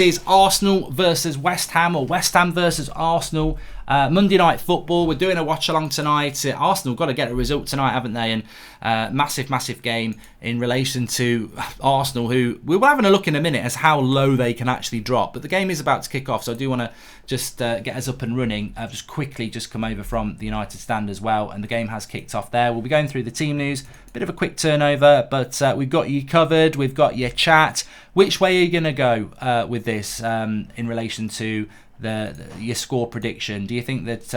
Is Arsenal versus West Ham or West Ham versus Arsenal. Monday Night Football. We're doing a watch along tonight. Arsenal got to get a result tonight, haven't they? And massive game in relation to Arsenal, who we were having a look in a minute as how low they can actually drop. But the game is about to kick off, so I do want to just get us up and running. I've just quickly come over from the United stand as well, and the game has kicked off there. We'll be going through the team news, bit of a quick turnover, but we've got you covered. We've got your chat. Which way are you going to go with this in relation to your score prediction? Do you think that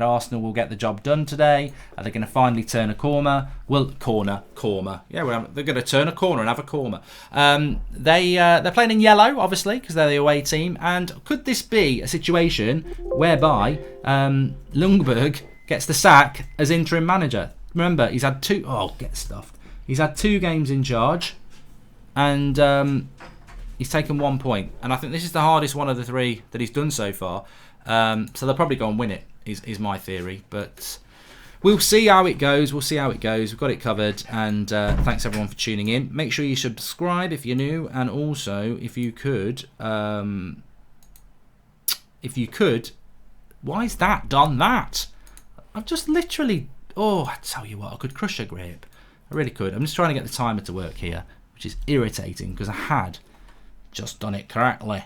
Arsenal will get the job done today? Are they going to finally turn a corner? Well, corner. Yeah, well, they're going to turn a corner and have a corner. They're playing in yellow, obviously, because they're the away team. And could this be a situation whereby Ljungberg gets the sack as interim manager? Remember, he's had two. Oh, get stuffed. He's had 2 games in charge, and he's taken 1 point. And I think this is the hardest one of the 3 that he's done so far. So they'll probably go and win it, is my theory. But we'll see how it goes. We've got it covered. And thanks everyone for tuning in. Make sure you subscribe if you're new. And also, if you could, why is that done that? I've just literally, I tell you what, I could crush a grape. I really could. I'm just trying to get the timer to work here, which is irritating because I had just done it correctly.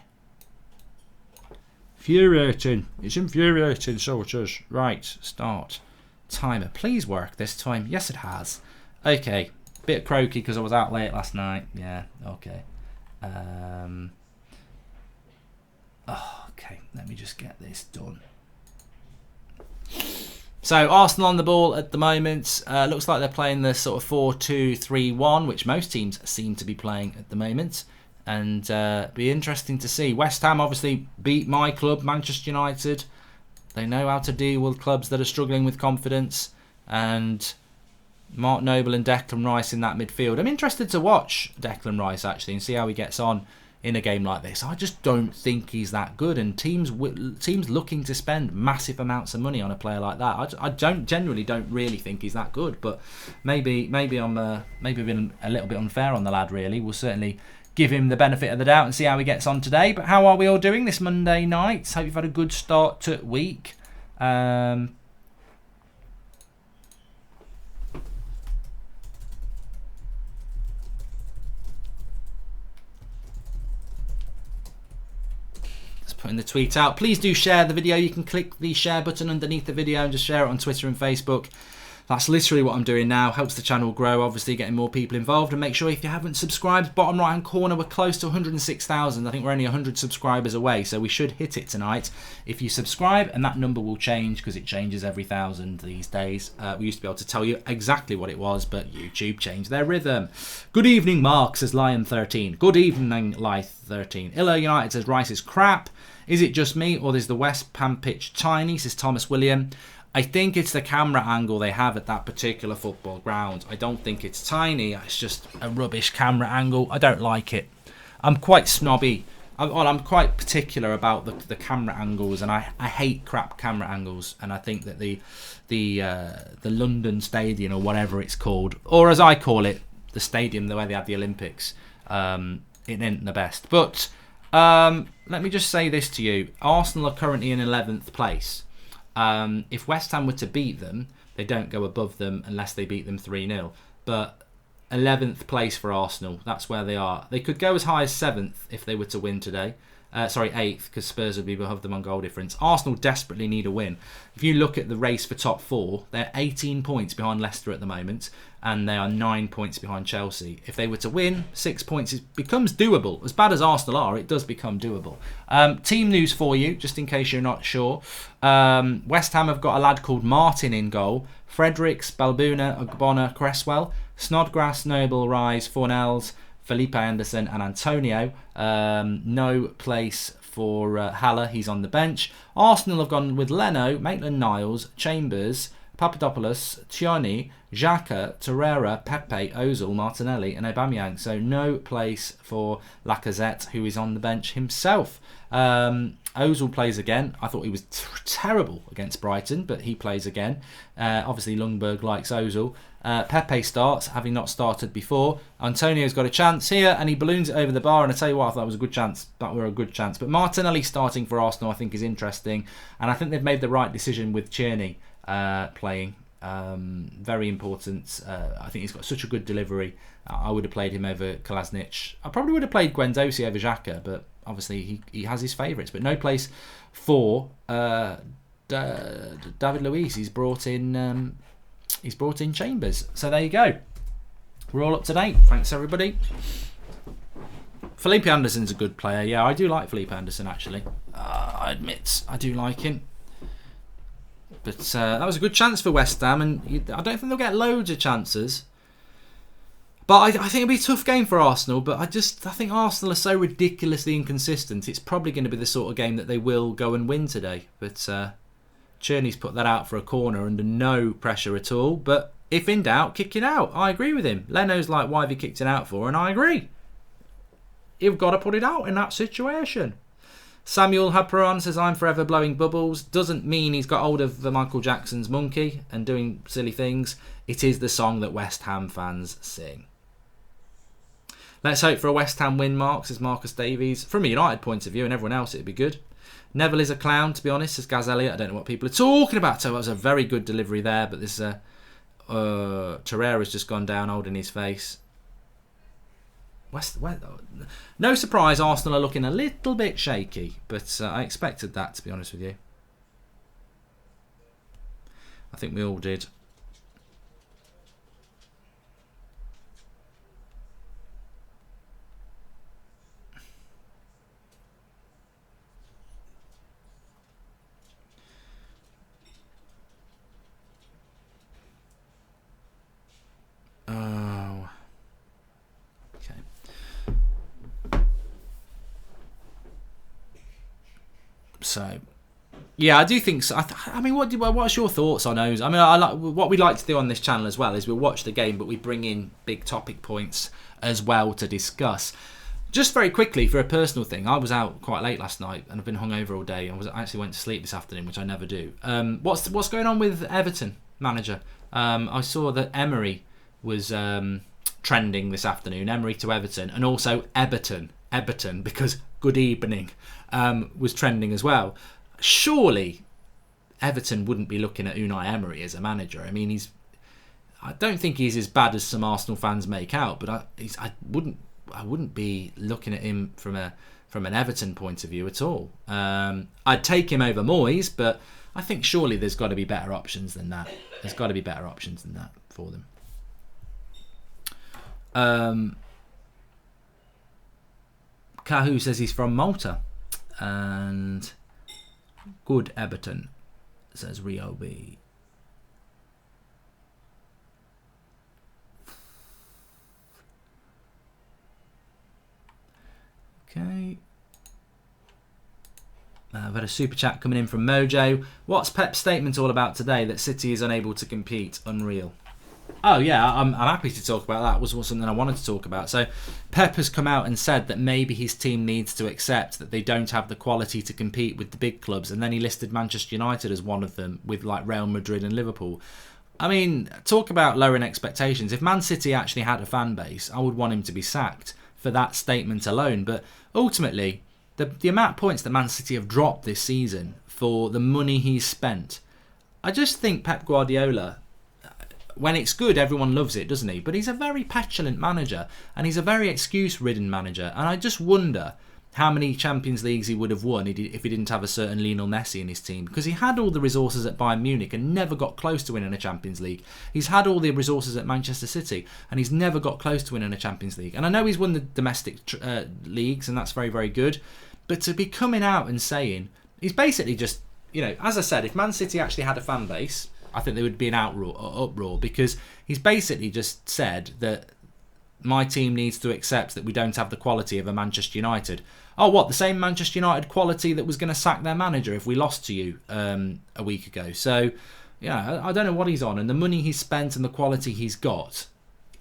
Infuriating. It's infuriating, so it is. Right, start. Timer. Please work this time. Yes, it has. Okay. Bit croaky because I was out late last night. Yeah, okay. Okay, let me just get this done. So Arsenal on the ball at the moment. Looks like they're playing the sort of 4-2-3-1, which most teams seem to be playing at the moment. And be interesting to see. West Ham obviously beat my club, Manchester United. They know how to deal with clubs that are struggling with confidence. And Mark Noble and Declan Rice in that midfield. I'm interested to watch Declan Rice actually and see how he gets on in a game like this. I just don't think he's that good, and teams looking to spend massive amounts of money on a player like that. I generally don't really think he's that good, but maybe I'm been a little bit unfair on the lad. Really, we'll certainly give him the benefit of the doubt and see how he gets on today. But how are we all doing this Monday night? Hope you've had a good start to the week. Putting the tweet out. Please do share the video. You can click the share button underneath the video and just share it on Twitter and Facebook. That's literally what I'm doing now. Helps the channel grow, obviously getting more people involved. And make sure if you haven't subscribed, bottom right hand corner, we're close to 106,000. I think we're only 100 subscribers away, so we should hit it tonight if you subscribe, and that number will change because it changes every 1,000 these days. We used to be able to tell you exactly what it was, but YouTube changed their rhythm. Good evening, Mark, says Lion13. Good evening, Lion13. Illa United says Rice is crap. Is it just me, or is the West Ham pitch tiny, says Thomas William? I think it's the camera angle they have at that particular football ground. I don't think it's tiny. It's just a rubbish camera angle. I don't like it. I'm quite snobby. I'm quite particular about the camera angles, and I hate crap camera angles. And I think that the London Stadium, or whatever it's called, or as I call it, the stadium, the way they had the Olympics, it ain't the best. But let me just say this to you. Arsenal are currently in 11th place. If West Ham were to beat them, they don't go above them unless they beat them 3-0. But 11th place for Arsenal, that's where they are. They could go as high as 7th if they were to win today. 8th, because Spurs would be above them on goal difference. Arsenal desperately need a win. If you look at the race for top 4, they're 18 points behind Leicester at the moment, and they are 9 points behind Chelsea. If they were to win, 6 points becomes doable. As bad as Arsenal are, it does become doable. Team news for you, just in case you're not sure. West Ham have got a lad called Martin in goal. Fredericks, Balbuna, Ogbonna, Cresswell, Snodgrass, Noble, Rise, Fornells, Felipe Anderson and Antonio. No place for Haller. He's on the bench. Arsenal have gone with Leno, Maitland-Niles, Chambers, Papadopoulos, Tierney, Xhaka, Torreira, Pepe, Ozil, Martinelli and Aubameyang. So no place for Lacazette, who is on the bench himself. Ozil plays again. I thought he was terrible against Brighton, but he plays again. Obviously, Ljungberg likes Ozil. Pepe starts, having not started before. Antonio's got a chance here, and he balloons it over the bar. And I tell you what, I thought that was a good chance. That were a good chance. But Martinelli starting for Arsenal, I think, is interesting, and I think they've made the right decision with Tierney playing. Very important. I think he's got such a good delivery. I would have played him over Kolasinac. I probably would have played Guendouzi over Xhaka, but obviously he has his favourites. But no place for David Luiz. He's brought in Chambers. So there you go. We're all up to date. Thanks everybody. Felipe Anderson's a good player. Yeah, I do like Felipe Anderson actually. I admit I do like him. But that was a good chance for West Ham, and I don't think they'll get loads of chances. But I think it'll be a tough game for Arsenal. But I think Arsenal are so ridiculously inconsistent. It's probably going to be the sort of game that they will go and win today. But Tierney's put that out for a corner under no pressure at all. But if in doubt, kick it out. I agree with him. Leno's like, why have you kicked it out for? And I agree. You've got to put it out in that situation. Samuel Habperon says, I'm forever blowing bubbles. Doesn't mean he's got hold of the Michael Jackson's Monkey and doing silly things. It is the song that West Ham fans sing. Let's hope for a West Ham win, Mark, says Marcus Davies. From a United point of view and everyone else, it'd be good. Neville is a clown, to be honest, says Gaz Elliott. I don't know what people are talking about. So that was a very good delivery there, but this Torreira's just gone down holding his face. No surprise, Arsenal are looking a little bit shaky, but I expected that, to be honest with you. I think we all did. Oh. Okay. So, yeah, I do think so. I mean, what's your thoughts on those? I mean, I like what we like to do on this channel as well is we watch the game, but we bring in big topic points as well to discuss. Just very quickly, for a personal thing, I was out quite late last night and I've been hungover all day. I actually went to sleep this afternoon, which I never do. What's going on with Everton manager? I saw that Emery was trending this afternoon. Emery to Everton, and also Everton, because good evening was trending as well. Surely Everton wouldn't be looking at Unai Emery as a manager. I mean, I don't think he's as bad as some Arsenal fans make out, but I wouldn't be looking at him from an Everton point of view at all. I'd take him over Moyes, but I think surely there's got to be better options than that. There's got to be better options than that for them. Kahu says he's from Malta, and good Everton, says Rio B. Okay. I've had a super chat coming in from Mojo. What's Pep's statement all about today, that City is unable to compete? Unreal. Oh yeah, I'm happy to talk about that. It was something I wanted to talk about. So Pep has come out and said that maybe his team needs to accept that they don't have the quality to compete with the big clubs, and then he listed Manchester United as one of them, with like Real Madrid and Liverpool. I mean, talk about lowering expectations. If Man City actually had a fan base, I would want him to be sacked for that statement alone. But ultimately, the amount of points that Man City have dropped this season for the money he's spent, I just think Pep Guardiola, when it's good, everyone loves it, doesn't he? But he's a very petulant manager, and he's a very excuse-ridden manager. And I just wonder how many Champions Leagues he would have won if he didn't have a certain Lionel Messi in his team. Because he had all the resources at Bayern Munich and never got close to winning a Champions League. He's had all the resources at Manchester City, and he's never got close to winning a Champions League. And I know he's won the domestic leagues, and that's very, very good. But to be coming out and saying, he's basically just, you know, as I said, if Man City actually had a fan base, I think there would be an uproar, because he's basically just said that my team needs to accept that we don't have the quality of a Manchester United. Oh, what? The same Manchester United quality that was going to sack their manager if we lost to you a week ago. So Yeah, I don't know what he's on, and the money he's spent and the quality he's got,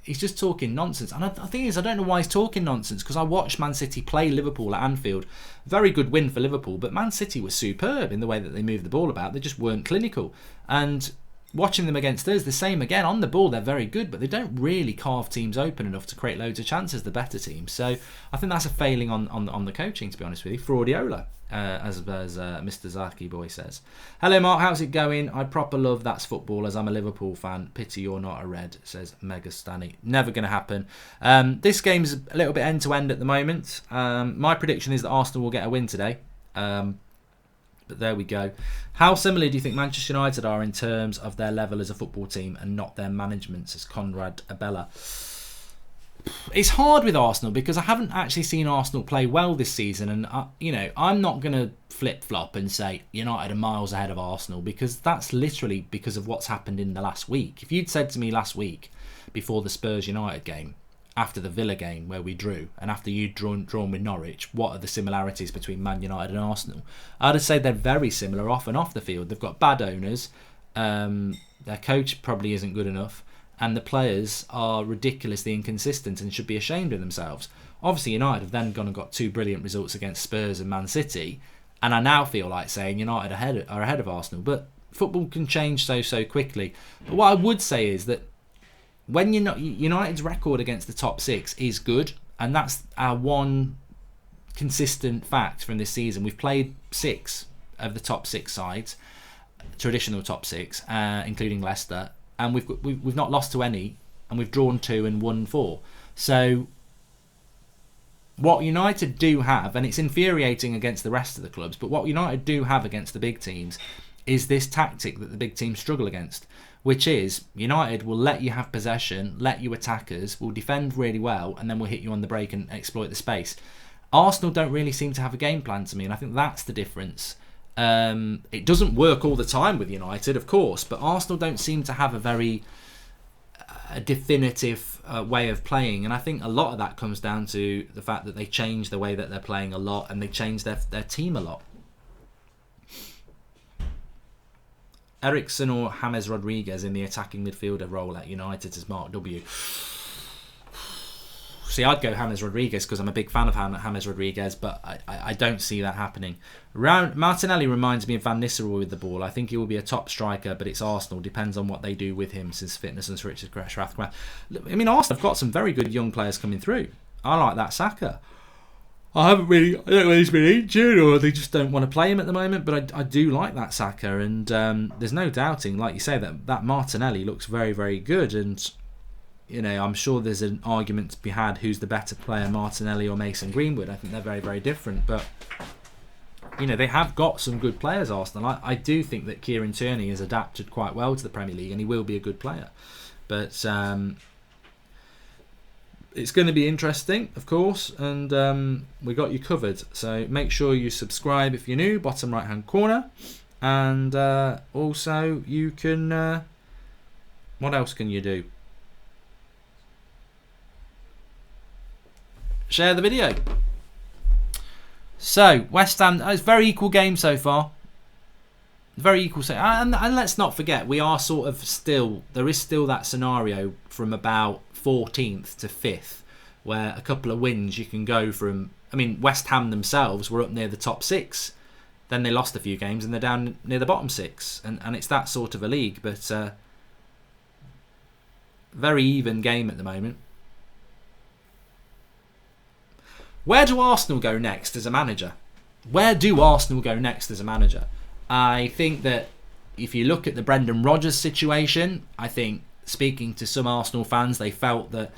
he's just talking nonsense. And the thing is, I don't know why he's talking nonsense, because I watched Man City play Liverpool at Anfield. Very good win for Liverpool, but Man City was superb in the way that they moved the ball about. They just weren't clinical. And watching them against us, the same again. On the ball, they're very good, but they don't really carve teams open enough to create loads of chances, the better teams. So I think that's a failing on the coaching, to be honest with you. Fraudiola, as Mr. Zaki Boy says. Hello, Mark. How's it going? I proper love That's Football, as I'm a Liverpool fan. Pity you're not a Red, says Mega Stanny. Never going to happen. This game's a little bit end-to-end at the moment. My prediction is that Arsenal will get a win today. But there we go. How similar do you think Manchester United are in terms of their level as a football team and not their management, says Conrad Abella? It's hard with Arsenal because I haven't actually seen Arsenal play well this season, and I'm not going to flip-flop and say United are miles ahead of Arsenal, because that's literally because of what's happened in the last week. If you'd said to me last week, before the Spurs United game, after the Villa game where we drew, and after you'd drawn with Norwich, what are the similarities between Man United and Arsenal? I'd have said they're very similar off and off the field. They've got bad owners, their coach probably isn't good enough, and the players are ridiculously inconsistent and should be ashamed of themselves. Obviously United have then gone and got 2 brilliant results against Spurs and Man City, and I now feel like saying United are ahead of Arsenal, but football can change so quickly. But what I would say is that when United's record against the top 6 is good, and that's our one consistent fact from this season. We've played 6 of the top 6 sides, traditional top 6, including Leicester, and we've not lost to any, and we've drawn 2 and won 4. So what United do have, and it's infuriating against the rest of the clubs, but what United do have against the big teams is this tactic that the big teams struggle against, which is United will let you have possession, let you attack us, will defend really well, and then we'll hit you on the break and exploit the space. Arsenal don't really seem to have a game plan to me, and I think that's the difference. It doesn't work all the time with United, of course, but Arsenal don't seem to have a very definitive way of playing, and I think a lot of that comes down to the fact that they change the way that they're playing a lot, and they change their team a lot. Ericsson or James Rodriguez in the attacking midfielder role at United, as Mark W. See, I'd go James Rodriguez because I'm a big fan of James Rodriguez, but I don't see that happening. Martinelli reminds me of Van Nistelrooy with the ball. I think he will be a top striker, but it's Arsenal. Depends on what they do with him, since fitness and Richard Rathgrass. I mean, Arsenal have got some very good young players coming through. I like that Saka. I don't know whether he's been injured or they just don't want to play him at the moment, but I do like that Saka, and there's no doubting, like you say, that Martinelli looks very, very good, and I'm sure there's an argument to be had who's the better player, Martinelli or Mason Greenwood. I think they're very, very different, but they have got some good players, Arsenal. I do think that Kieran Tierney has adapted quite well to the Premier League, and he will be a good player, but it's going to be interesting, of course, and we got you covered. So make sure you subscribe if you're new, bottom right hand corner, and also you can what else can you do? Share the video. So West Ham, it's a very equal game so far, very equal. And let's not forget, we are sort of there is still that scenario from about 14th to 5th, where a couple of wins you can go from. I mean, West Ham themselves were up near the top 6, then they lost a few games and they're down near the bottom 6, and it's that sort of a league, but very even game at the moment. Where do Arsenal go next as a manager? I think that if you look at the Brendan Rodgers situation, I think, speaking to some Arsenal fans, they felt that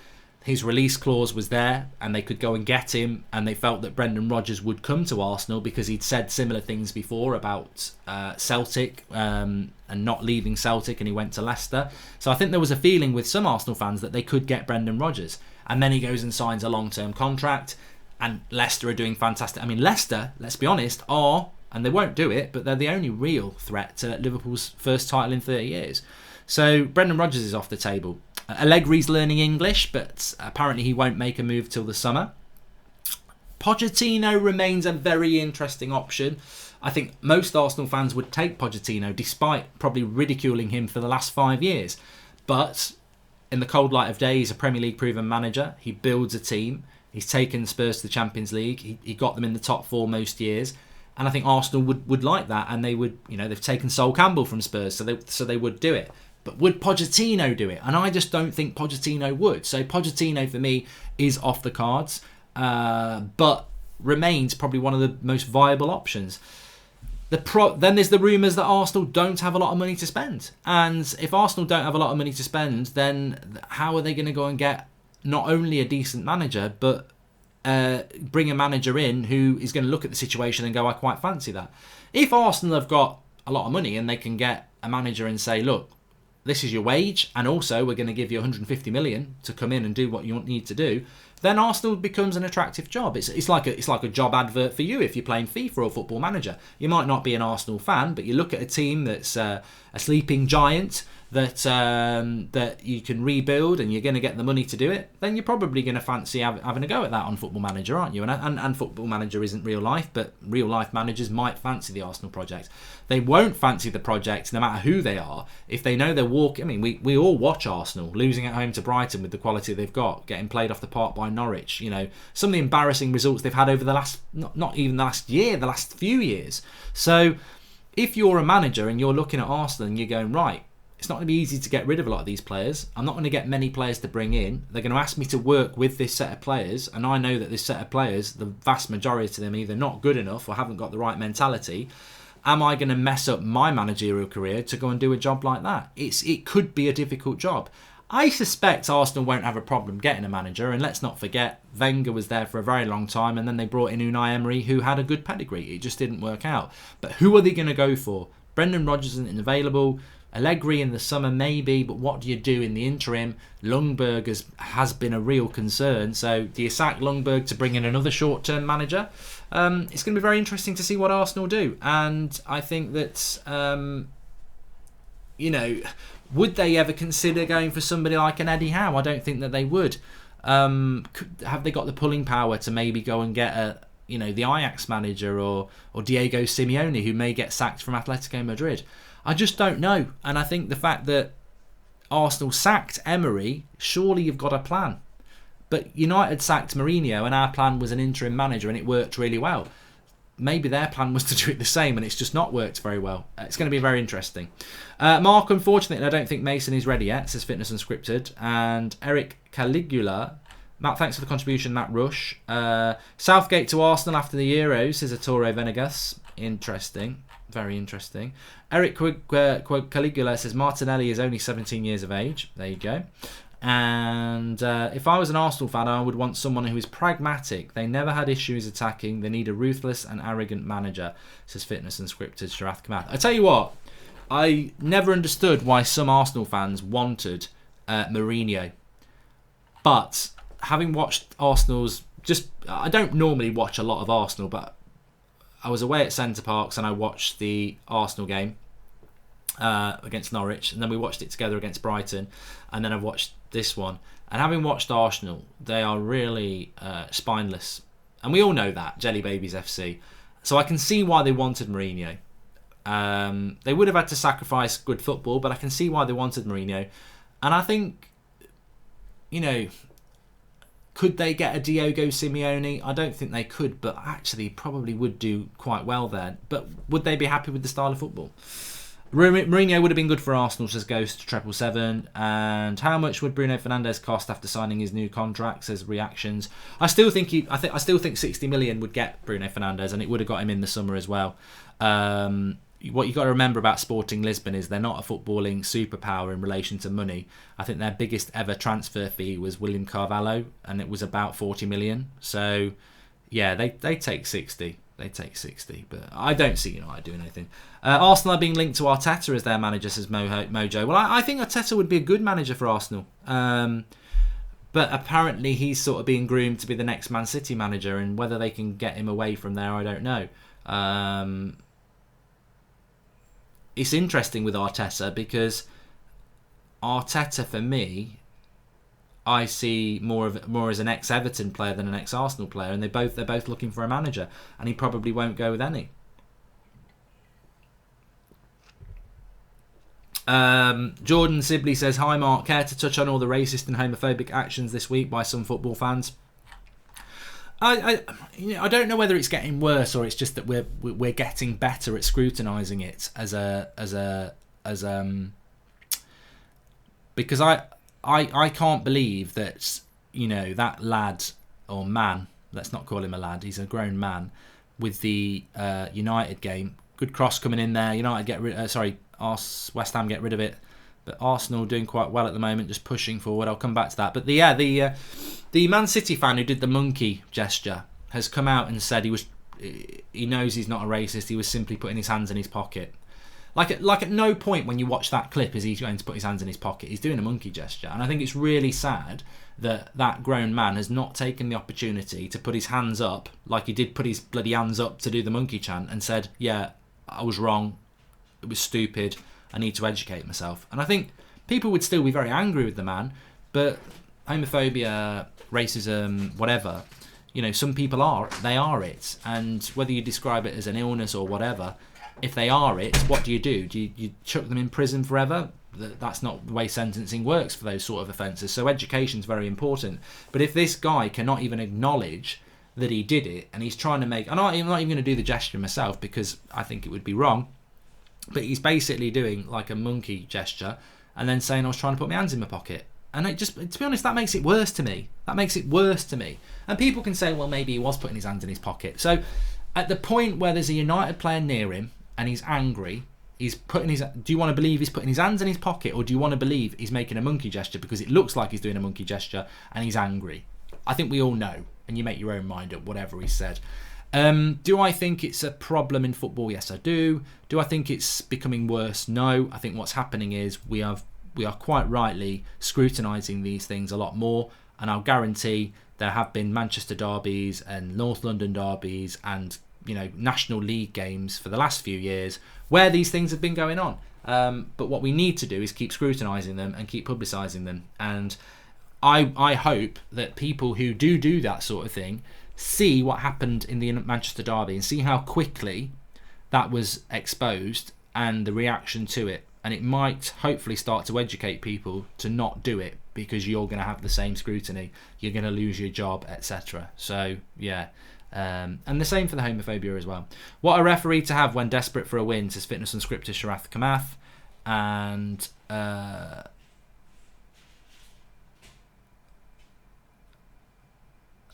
his release clause was there and they could go and get him, and they felt that Brendan Rodgers would come to Arsenal because he'd said similar things before about Celtic and not leaving Celtic, and he went to Leicester. So I think there was a feeling with some Arsenal fans that they could get Brendan Rodgers, and then he goes and signs a long-term contract, and Leicester are doing fantastic. I mean, Leicester, let's be honest, and they won't do it, but they're the only real threat to Liverpool's first title in 30 years. So Brendan Rodgers is off the table. Allegri's learning English, but apparently he won't make a move till the summer. Pochettino remains a very interesting option. I think most Arsenal fans would take Pochettino, despite probably ridiculing him for the last 5 years. But in the cold light of day, he's a Premier League proven manager. He builds a team. He's taken Spurs to the Champions League. He got them in the top 4 most years. And I think Arsenal would like that. And they would, they've taken Sol Campbell from Spurs, so they would do it. But would Pochettino do it? And I just don't think Pochettino would. So Pochettino for me is off the cards, but remains probably one of the most viable options. Then there's the rumours that Arsenal don't have a lot of money to spend. And if Arsenal don't have a lot of money to spend, then how are they going to go and get not only a decent manager, but bring a manager in who is going to look at the situation and go, I quite fancy that. If Arsenal have got a lot of money and they can get a manager and say, look, this is your wage, and also we're going to give you 150 million to come in and do what you need to do, then Arsenal becomes an attractive job. It's like a job advert for you if you're playing FIFA or Football Manager. You might not be an Arsenal fan, but you look at a team that's a sleeping giant that you can rebuild, and you're going to get the money to do it, then you're probably going to fancy having a go at that on Football Manager, aren't you? And Football Manager isn't real life, but real life managers might fancy the Arsenal project. They won't fancy the project no matter who they are if they know they're walking. I mean, we all watch Arsenal losing at home to Brighton with the quality they've got, getting played off the park by Norwich. Some of the embarrassing results they've had over the last, not even the last year, the last few years. So if you're a manager and you're looking at Arsenal and you're going, right, it's not going to be easy to get rid of a lot of these players. I'm not going to get many players to bring in. They're going to ask me to work with this set of players, and I know that this set of players, the vast majority of them, are either not good enough or haven't got the right mentality. Am I going to mess up my managerial career to go and do a job like that? It could be a difficult job. I suspect Arsenal won't have a problem getting a manager, and let's not forget, Wenger was there for a very long time, and then they brought in Unai Emery, who had a good pedigree. It just didn't work out. But who are they going to go for? Brendan Rodgers isn't available. Allegri in the summer maybe, but what do you do in the interim? Ljungberg has been a real concern. So do you sack Ljungberg to bring in another short-term manager? It's going to be very interesting to see what Arsenal do. And I think that, would they ever consider going for somebody like an Eddie Howe? I don't think that they would. Have they got the pulling power to maybe go and get the Ajax manager or Diego Simeone, who may get sacked from Atletico Madrid? I just don't know. And I think the fact that Arsenal sacked Emery, surely you've got a plan. But United sacked Mourinho, and our plan was an interim manager, and it worked really well. Maybe their plan was to do it the same, and it's just not worked very well. It's going to be very interesting. Mark, unfortunately, I don't think Mason is ready yet, says Fitness Unscripted. And Eric Caligula, Matt, thanks for the contribution, Matt Rush. Southgate to Arsenal after the Euros, says Arturo Venegas. Interesting. Very interesting. Eric Caligula says Martinelli is only 17 years of age. There you go. And if I was an Arsenal fan, I would want someone who is pragmatic. They never had issues attacking. They need a ruthless and arrogant manager, says Fitness Unscripted Sharath Kamath. I tell you what, I never understood why some Arsenal fans wanted Mourinho. But having watched Arsenal's, I don't normally watch a lot of Arsenal, but I was away at Centre Parks and I watched the Arsenal game against Norwich, and then we watched it together against Brighton, and then I've watched this one. And having watched Arsenal, they are really spineless, and we all know that, Jelly Babies FC. So I can see why they wanted Mourinho. They would have had to sacrifice good football, but I can see why they wanted Mourinho. And I think, could they get a Diego Simeone? I don't think they could, but actually probably would do quite well there. But would they be happy with the style of football? Mourinho would have been good for Arsenal, says Ghost 777. And how much would Bruno Fernandes cost after signing his new contract, says Reactions. I still think 60 million would get Bruno Fernandes, and it would have got him in the summer as well. What you've got to remember about Sporting Lisbon is they're not a footballing superpower in relation to money. I think their biggest ever transfer fee was William Carvalho, and it was about 40 million. So, yeah, they take 60. They take 60, but I don't see United doing anything. Arsenal are being linked to Arteta as their manager, says Mojo. Well, I think Arteta would be a good manager for Arsenal. But apparently he's sort of being groomed to be the next Man City manager, and whether they can get him away from there, I don't know. It's interesting with Arteta because Arteta, for me, I see more as an ex-Everton player than an ex-Arsenal player, and they're both looking for a manager, and he probably won't go with any. Jordan Sibley says, "Hi Mark, care to touch on all the racist and homophobic actions this week by some football fans?" I don't know whether it's getting worse or it's just that we're getting better at scrutinising it because I can't believe that that lad or man, let's not call him a lad, he's a grown man, with the United game, good cross coming in there, United get rid West Ham get rid of it, but Arsenal doing quite well at the moment, just pushing forward. I'll come back to that. But the Man City fan who did the monkey gesture has come out and said he knows he's not a racist. He was simply putting his hands in his pocket. Like at no point when you watch that clip is he going to put his hands in his pocket. He's doing a monkey gesture, and I think it's really sad that grown man has not taken the opportunity to put his hands up, like he did put his bloody hands up to do the monkey chant, and said, "Yeah, I was wrong. It was stupid. I need to educate myself." And I think people would still be very angry with the man, but homophobia, racism, whatever, some people are it. And whether you describe it as an illness or whatever, if they are it, what do? You chuck them in prison forever? That's not the way sentencing works for those sort of offences. So education's very important. But if this guy cannot even acknowledge that he did it, and he's trying to make... I'm not even going to do the gesture myself because I think it would be wrong. But he's basically doing like a monkey gesture and then saying, "I was trying to put my hands in my pocket." And to be honest, that makes it worse to me. And people can say, well, maybe he was putting his hands in his pocket. So at the point where there's a United player near him and he's angry, do you want to believe he's putting his hands in his pocket, or do you want to believe he's making a monkey gesture because it looks like he's doing a monkey gesture and he's angry? I think we all know, and you make your own mind up, whatever he said. Do I think it's a problem in football? Yes, I do. Do I think it's becoming worse? No. I think what's happening is we are quite rightly scrutinising these things a lot more, and I'll guarantee there have been Manchester derbies and North London derbies and National League games for the last few years where these things have been going on. But what we need to do is keep scrutinising them and keep publicising them. And I hope that people who do that sort of thing see what happened in the Manchester derby and see how quickly that was exposed and the reaction to it, and it might hopefully start to educate people to not do it because you're going to have the same scrutiny, you're going to lose your job, etc. So yeah, and the same for the homophobia as well. What a referee to have when desperate for a win, says Fitness Unscripted Sharath Kamath. And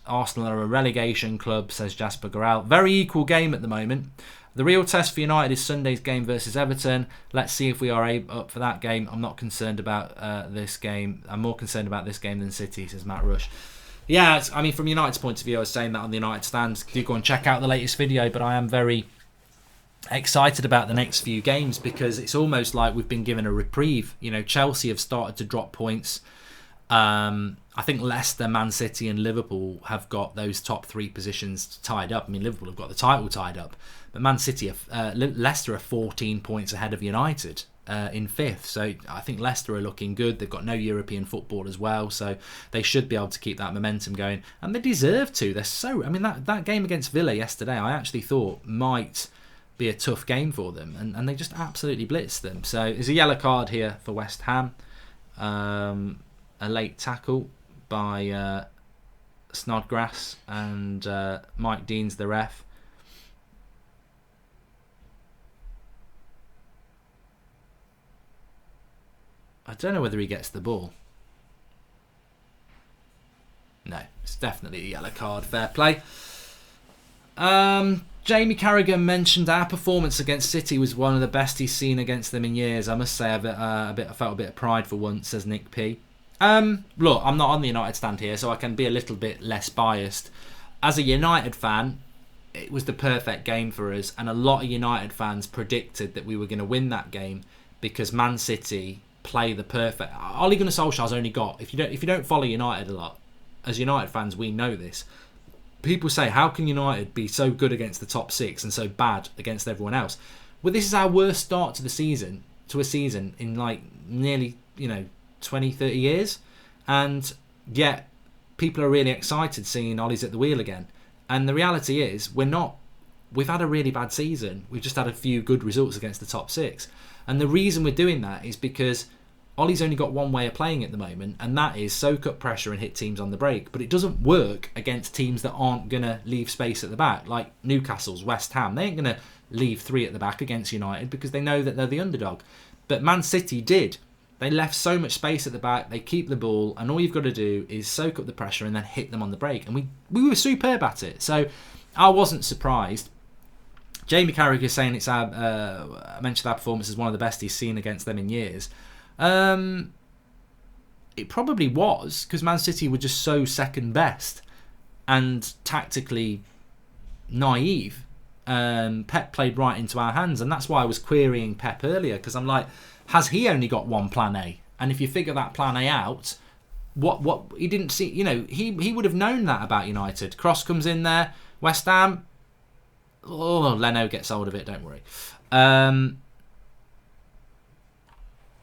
Arsenal are a relegation club, says Jasper Goral. Very equal game at the moment. The real test for United is Sunday's game versus Everton. Let's see if we are up for that game. I'm not concerned about this game. I'm more concerned about this game than City, says Matt Rush. Yeah, from United's point of view, I was saying that on the United stand. Do go and check out the latest video, but I am very excited about the next few games because it's almost like we've been given a reprieve. Chelsea have started to drop points. I think Leicester, Man City and Liverpool have got those top three positions tied up. Liverpool have got the title tied up, but Man City, Leicester are 14 points ahead of United in fifth. So I think Leicester are looking good. They've got no European football as well, so they should be able to keep that momentum going, and they deserve to. They're so... that game against Villa yesterday, I actually thought might be a tough game for them, and they just absolutely blitzed them. So there's a yellow card here for West Ham. A late tackle by Snodgrass, and Mike Dean's the ref. I don't know whether he gets the ball. No, it's definitely a yellow card. Fair play. Jamie Carragher mentioned our performance against City was one of the best he's seen against them in years. I must say, I felt a bit of pride for once, says Nick P. Look, I'm not on the United stand here, so I can be a little bit less biased. As a United fan, it was the perfect game for us, and a lot of United fans predicted that we were going to win that game because Man City play the perfect... Ole Gunnar Solskjaer's only got... If you don't follow United a lot, as United fans, we know this. People say, how can United be so good against the top six and so bad against everyone else? Well, this is our worst start to a season in like nearly, 20, 30 years. And yet people are really excited seeing Ollie's at the wheel again. And the reality is, we've had a really bad season. We've just had a few good results against the top 6. And the reason we're doing that is because Ollie's only got one way of playing at the moment, and that is soak up pressure and hit teams on the break. But it doesn't work against teams that aren't going to leave space at the back, like Newcastle's, West Ham. They ain't going to leave 3 at the back against United because they know that they're the underdog. But Man City did. They left so much space at the back, they keep the ball, and all you've got to do is soak up the pressure and then hit them on the break. And we were superb at it. So I wasn't surprised. Jamie Carragher is saying it's I mentioned our performance as one of the best he's seen against them in years. It probably was, because Man City were just so second best and tactically naive. Pep played right into our hands, and that's why I was querying Pep earlier, because I'm like, has he only got one plan A? And if you figure that plan A out, what he didn't see, he would have known that about United. Cross comes in there, West Ham. Oh, Leno gets hold of it, don't worry.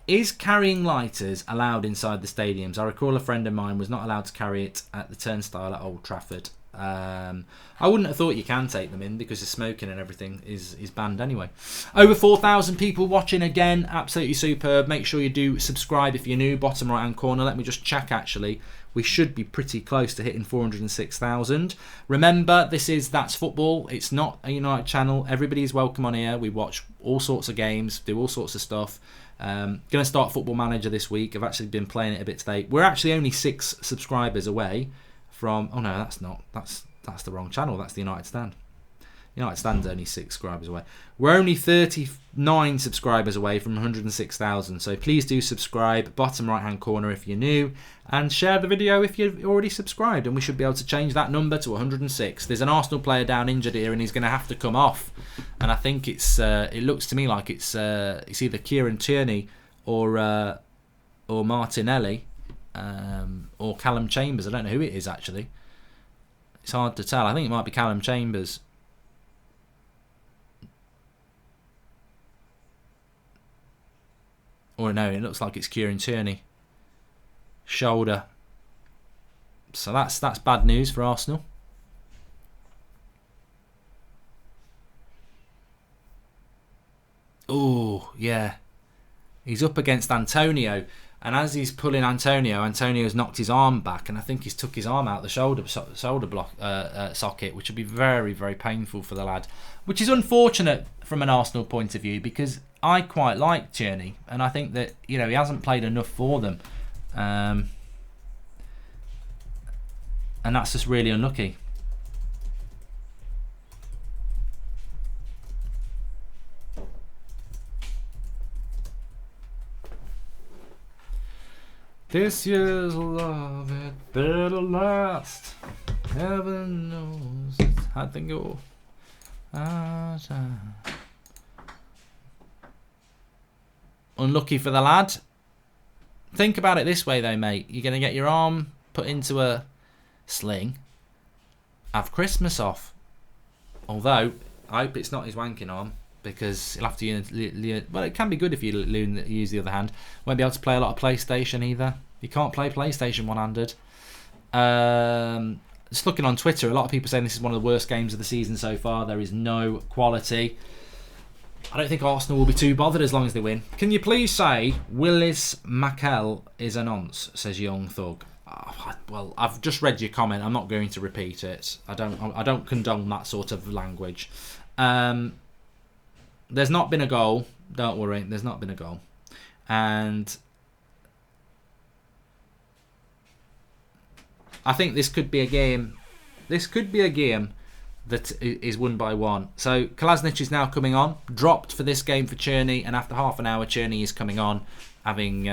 Is carrying lighters allowed inside the stadiums? I recall a friend of mine was not allowed to carry it at the turnstile at Old Trafford. I wouldn't have thought you can take them in because the smoking and everything is banned anyway. Over 4,000 people watching again. Absolutely superb. Make sure you do subscribe if you're new. Bottom right hand corner. Let me just check actually. We should be pretty close to hitting 406,000. Remember, That's Football. It's not a United channel. Everybody's welcome on here. We watch all sorts of games, do all sorts of stuff. Going to start Football Manager this week. I've actually been playing it a bit today. We're actually only 6 subscribers away from... Oh no, that's not. That's the wrong channel. That's the United Stand. United Stand's only 6 subscribers away. We're only 39 subscribers away from 106,000. So please do subscribe. Bottom right hand corner if you're new. And share the video if you've already subscribed. And we should be able to change that number to 106. There's an Arsenal player down injured here and he's going to have to come off. And I think it looks to me like it's either Kieran Tierney or Martinelli or Callum Chambers. I don't know who it is actually. It's hard to tell. I think it might be Callum Chambers. Or no, it looks like it's Kieran Tierney. Shoulder. So that's bad news for Arsenal. Oh, yeah. He's up against Antonio. And as he's pulling Antonio's knocked his arm back. And I think he's took his arm out the shoulder block socket, which would be very, very painful for the lad. Which is unfortunate from an Arsenal point of view, because I quite like Tierney. And I think that, he hasn't played enough for them. And that's just really unlucky. This year's love, it better last. Heaven knows it's hard to go. Unlucky for the lad. Think about it this way though, mate. You're going to get your arm put into a sling. Have Christmas off. Although, I hope it's not his wanking arm. Because he'll have to use... Well, it can be good if you use the other hand. Won't be able to play a lot of PlayStation either. You can't play PlayStation one-handed. Just looking on Twitter, a lot of people saying this is one of the worst games of the season so far. There is no quality. I don't think Arsenal will be too bothered as long as they win. Can you please say Willis McKell is a nonce, says Young Thug. Well, I've just read your comment. I'm not going to repeat it. I don't condone that sort of language. There's not been a goal. Don't worry. There's not been a goal. And I think this could be a game. This could be a game that is won by one. So Kolasinac is now coming on. Dropped for this game for Tierney. And after half an hour, Tierney is coming on. Having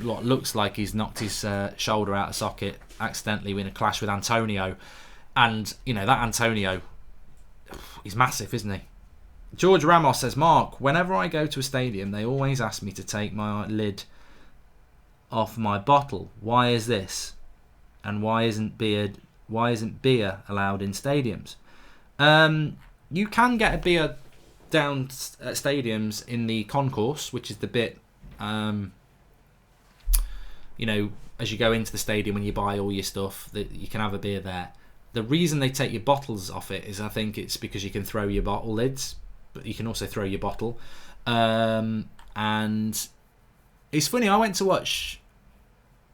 what looks like he's knocked his shoulder out of socket accidentally in a clash with Antonio. And, that Antonio, he's massive, isn't he? George Ramos says, Mark, whenever I go to a stadium, they always ask me to take my lid off my bottle. Why is this? And why isn't beer allowed in stadiums? You can get a beer down at stadiums in the concourse, which is the bit, as you go into the stadium when you buy all your stuff, that you can have a beer there. The reason they take your bottles off it is I think it's because you can throw your bottle lids, but you can also throw your bottle. And it's funny, I went to watch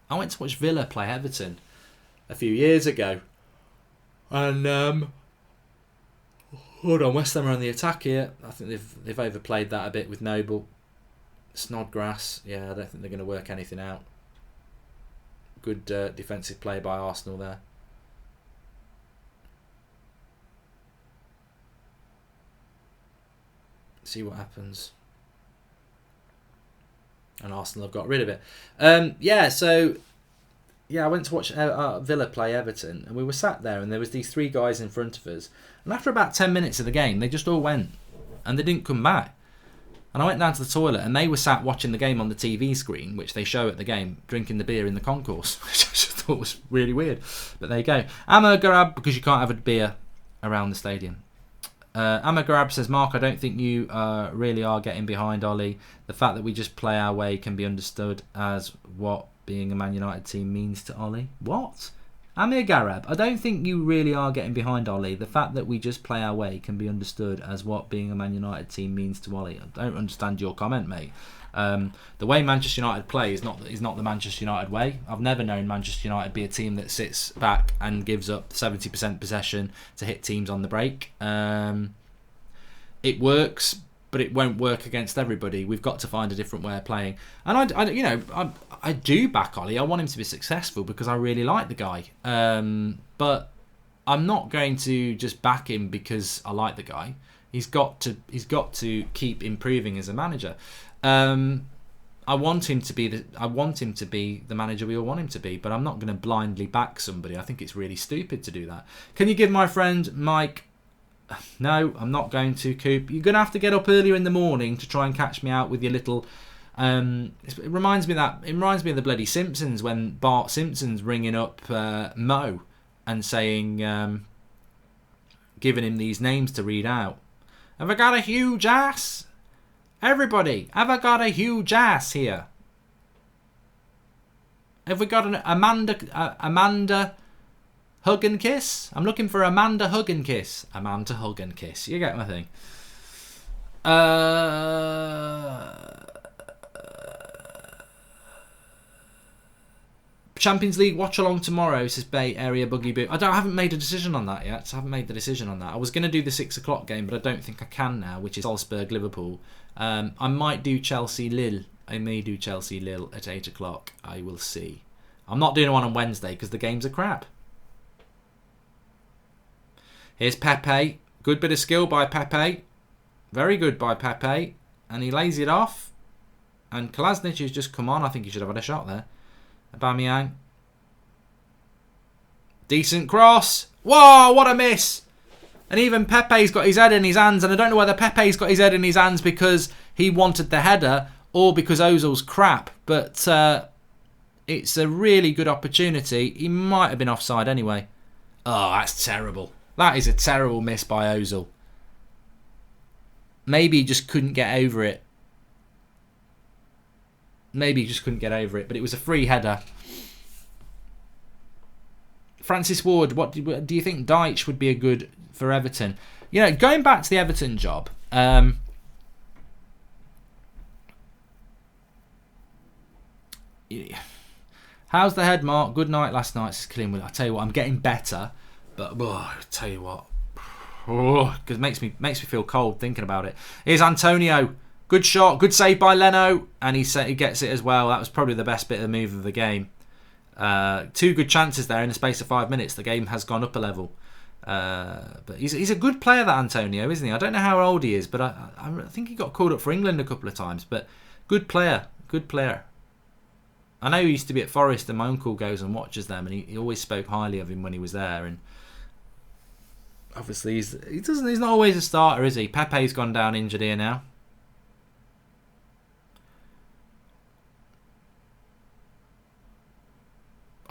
Villa play Everton a few years ago. And hold on, West Ham are on the attack here. I think they've overplayed that a bit with Noble. Snodgrass, yeah, I don't think they're going to work anything out. Good defensive play by Arsenal there. See what happens. And Arsenal have got rid of it. I went to watch Villa play Everton, and we were sat there, and there was these three guys in front of us. And after about 10 minutes of the game, they just all went, and they didn't come back. And I went down to the toilet, and they were sat watching the game on the TV screen, which they show at the game, drinking the beer in the concourse, which I just thought was really weird. But there you go. Amar Garab, because you can't have a beer around the stadium. Amar Garab says, Mark, I don't think you really are getting behind Ollie. The fact that we just play our way can be understood as what being a Man United team means to Ollie. What? Amir Garab, I don't think you really are getting behind Ollie. The fact that we just play our way can be understood as what being a Man United team means to Ollie. I don't understand your comment, mate. The way Manchester United play is not the Manchester United way. I've never known Manchester United be a team that sits back and gives up 70% possession to hit teams on the break. It works, but it won't work against everybody. We've got to find a different way of playing. And I do back Ollie. I want him to be successful because I really like the guy. But I'm not going to just back him because I like the guy. He's got to keep improving as a manager. I want him to be the manager we all want him to be, but I'm not going to blindly back somebody. I think it's really stupid to do that. Can you give my friend Mike? No, I'm not going to, Coop. You're going to have to get up earlier in the morning to try and catch me out with your little. It reminds me of the bloody Simpsons when Bart Simpson's ringing up Mo and saying, giving him these names to read out. Have I got a huge ass? Everybody, have I got a huge ass here? Have we got an Amanda Hug and Kiss? I'm looking for Amanda Hug and Kiss. Amanda Hug and Kiss. You get my thing. Champions League watch along tomorrow, says Bay Area Buggy Boo. I haven't made a decision on that yet. I haven't made the decision on that. I was going to do the 6 o'clock game, but I don't think I can now, which is Salzburg Liverpool. I might do Chelsea Lille. I may do Chelsea Lille at 8 o'clock. I will see. I'm not doing one on Wednesday because the games are crap. Here's Pepe. Good bit of skill by Pepe. Very good by Pepe. And he lays it off. And Kolasinac has just come on. I think he should have had a shot there. Aubameyang. Decent cross. Whoa, what a miss. And even Pepe's got his head in his hands. And I don't know whether Pepe's got his head in his hands because he wanted the header or because Ozil's crap. But it's a really good opportunity. He might have been offside anyway. Oh, that's terrible. That is a terrible miss by Ozil. Maybe he just couldn't get over it. But it was a free header. Francis Ward, what do you think Deitch would be a good for Everton? You know, going back to the Everton job, how's the head, Mark? Good night last night, says Killing Will. I tell you what, I'm getting better, but I tell you what, because it makes me feel cold thinking about it. Here's Antonio. Good shot, good save by Leno, and he gets it as well. That was probably the best bit of the move of the game. 2 good chances there in the space of 5 minutes. The game has gone up a level. But he's a good player, that Antonio, isn't he? I don't know how old he is, but I think he got called up for England a couple of times. But good player. I know he used to be at Forest, and my uncle goes and watches them, and he always spoke highly of him when he was there. And obviously he's not always a starter, is he? Pepe's gone down injured here now.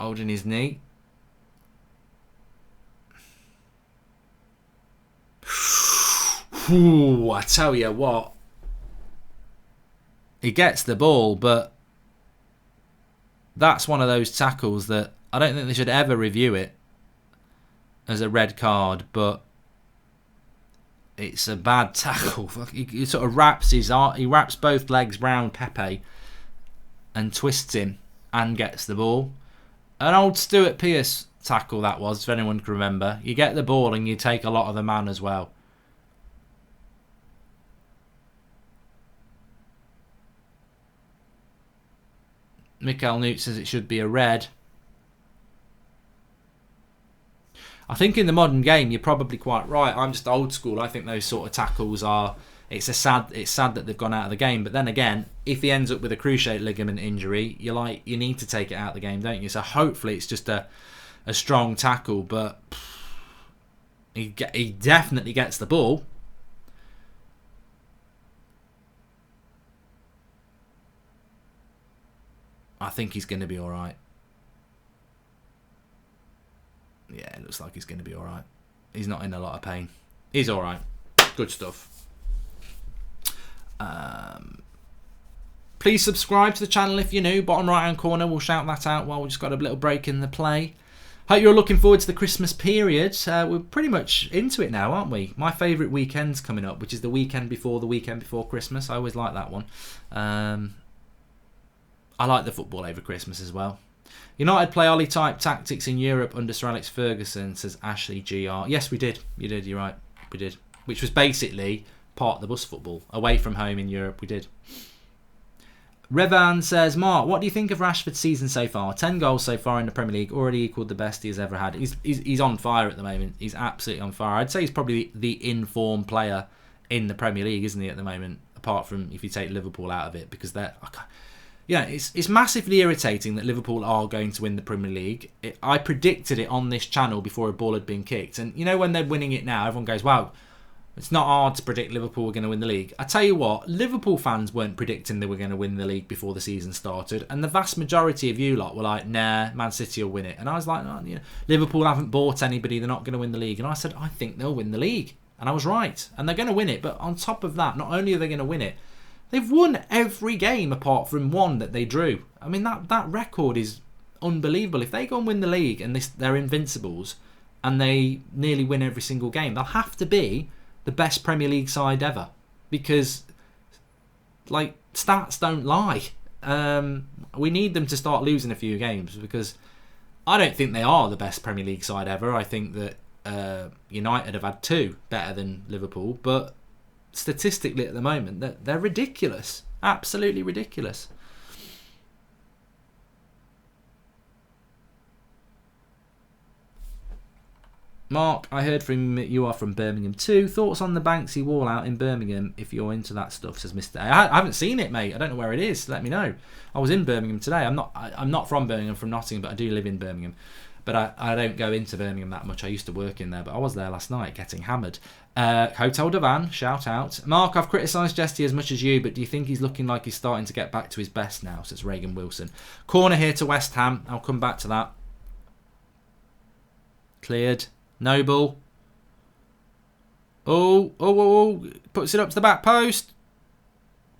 Holding his knee. Ooh, I tell you what. He gets the ball, but that's one of those tackles that I don't think they should ever review it as a red card, but it's a bad tackle. He sort of he wraps both legs round Pepe and twists him and gets the ball. An old Stuart Pearce tackle that was, if anyone can remember. You get the ball and you take a lot of the man as well. Mikel Newt says it should be a red. I think in the modern game you're probably quite right. I'm just old school. I think those sort of tackles are... It's sad that they've gone out of the game. But then again, if he ends up with a cruciate ligament injury, you need to take it out of the game, don't you? So hopefully it's just a strong tackle. But he definitely gets the ball. I think he's going to be all right. Yeah, it looks like he's going to be all right. He's not in a lot of pain. He's all right. Good stuff. Please subscribe to the channel if you're new. Bottom right hand corner, we'll shout that out while we just got a little break in the play. Hope you're looking forward to the Christmas period. We're pretty much into it now, aren't we? My favourite weekend's coming up, which is the weekend before Christmas. I always like that one. I like the football over Christmas as well. United play Ollie type tactics in Europe under Sir Alex Ferguson, says Ashley GR. Yes, we did. You did, you're right. We did. Which was basically part of the bus football. Away from home in Europe, we did. Revan says, Mark, what do you think of Rashford's season so far? 10 goals so far in the Premier League, already equalled the best he has ever had. He's on fire at the moment. He's absolutely on fire. I'd say he's probably the in-form player in the Premier League, isn't he, at the moment? Apart from if you take Liverpool out of it, because they're... Yeah, it's massively irritating that Liverpool are going to win the Premier League. I predicted it on this channel before a ball had been kicked. And you know when they're winning it now, everyone goes, wow, it's not hard to predict Liverpool were going to win the league. I tell you what, Liverpool fans weren't predicting they were going to win the league before the season started. And the vast majority of you lot were like, nah, Man City will win it. And I was like, oh, you know, Liverpool haven't bought anybody, they're not going to win the league. And I said, I think they'll win the league. And I was right. And they're going to win it. But on top of that, not only are they going to win it, they've won every game apart from one that they drew. I mean, that record is unbelievable. If they go and win the league and they're invincibles and they nearly win every single game, they'll have to be the best Premier League side ever. Because, like, stats don't lie. We need them to start losing a few games because I don't think they are the best Premier League side ever. I think that United have had two better than Liverpool, but statistically at the moment they're ridiculous, absolutely ridiculous. Mark, I heard from you are from Birmingham too. Thoughts on the Banksy wall out in Birmingham if you're into that stuff, says Mr. A. I haven't seen it, mate. I don't know where it is. Let me know. I was in Birmingham today. I'm not from Birmingham, I'm from Nottingham, but I do live in Birmingham. But I don't go into Birmingham that much. I used to work in there, but I was there last night getting hammered. Hotel Devan, shout out. Mark, I've criticised Jesty as much as you, but do you think he's looking like he's starting to get back to his best now, says Reagan Wilson. Corner here to West Ham. I'll come back to that. Cleared. Noble. Oh. Puts it up to the back post.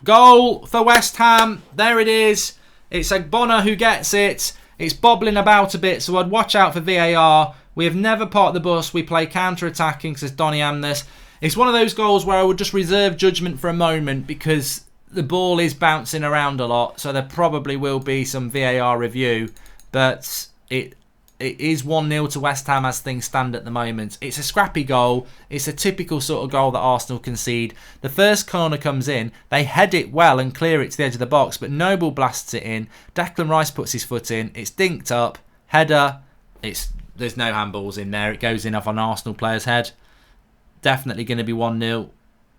Goal for West Ham. There it is. It's Bonner who gets it. It's bobbling about a bit, so I'd watch out for VAR. We have never parked the bus. We play counter-attacking, says Donny Amnes. It's one of those goals where I would just reserve judgment for a moment because the ball is bouncing around a lot, so there probably will be some VAR review. But it is 1-0 to West Ham as things stand at the moment. It's a scrappy goal. It's a typical sort of goal that Arsenal concede. The first corner comes in. They head it well and clear it to the edge of the box, but Noble blasts it in. Declan Rice puts his foot in. It's dinked up. Header. There's no handballs in there. It goes in off an Arsenal player's head. Definitely going to be 1-0.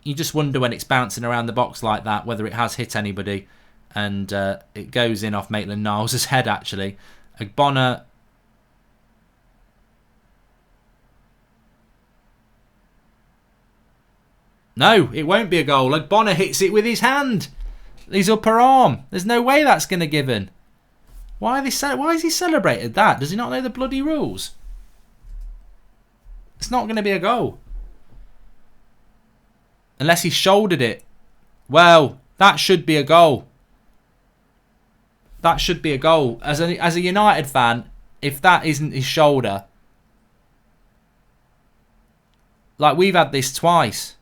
You just wonder when it's bouncing around the box like that whether it has hit anybody. And it goes in off Maitland-Niles' head, actually. Bonner... No, it won't be a goal. Like Bonner hits it with his hand. His upper arm. There's no way that's going to give in. Why has he celebrated that? Does he not know the bloody rules? It's not going to be a goal. Unless he shouldered it. Well, that should be a goal. That should be a goal. As a United fan, if that isn't his shoulder, like we've had this twice.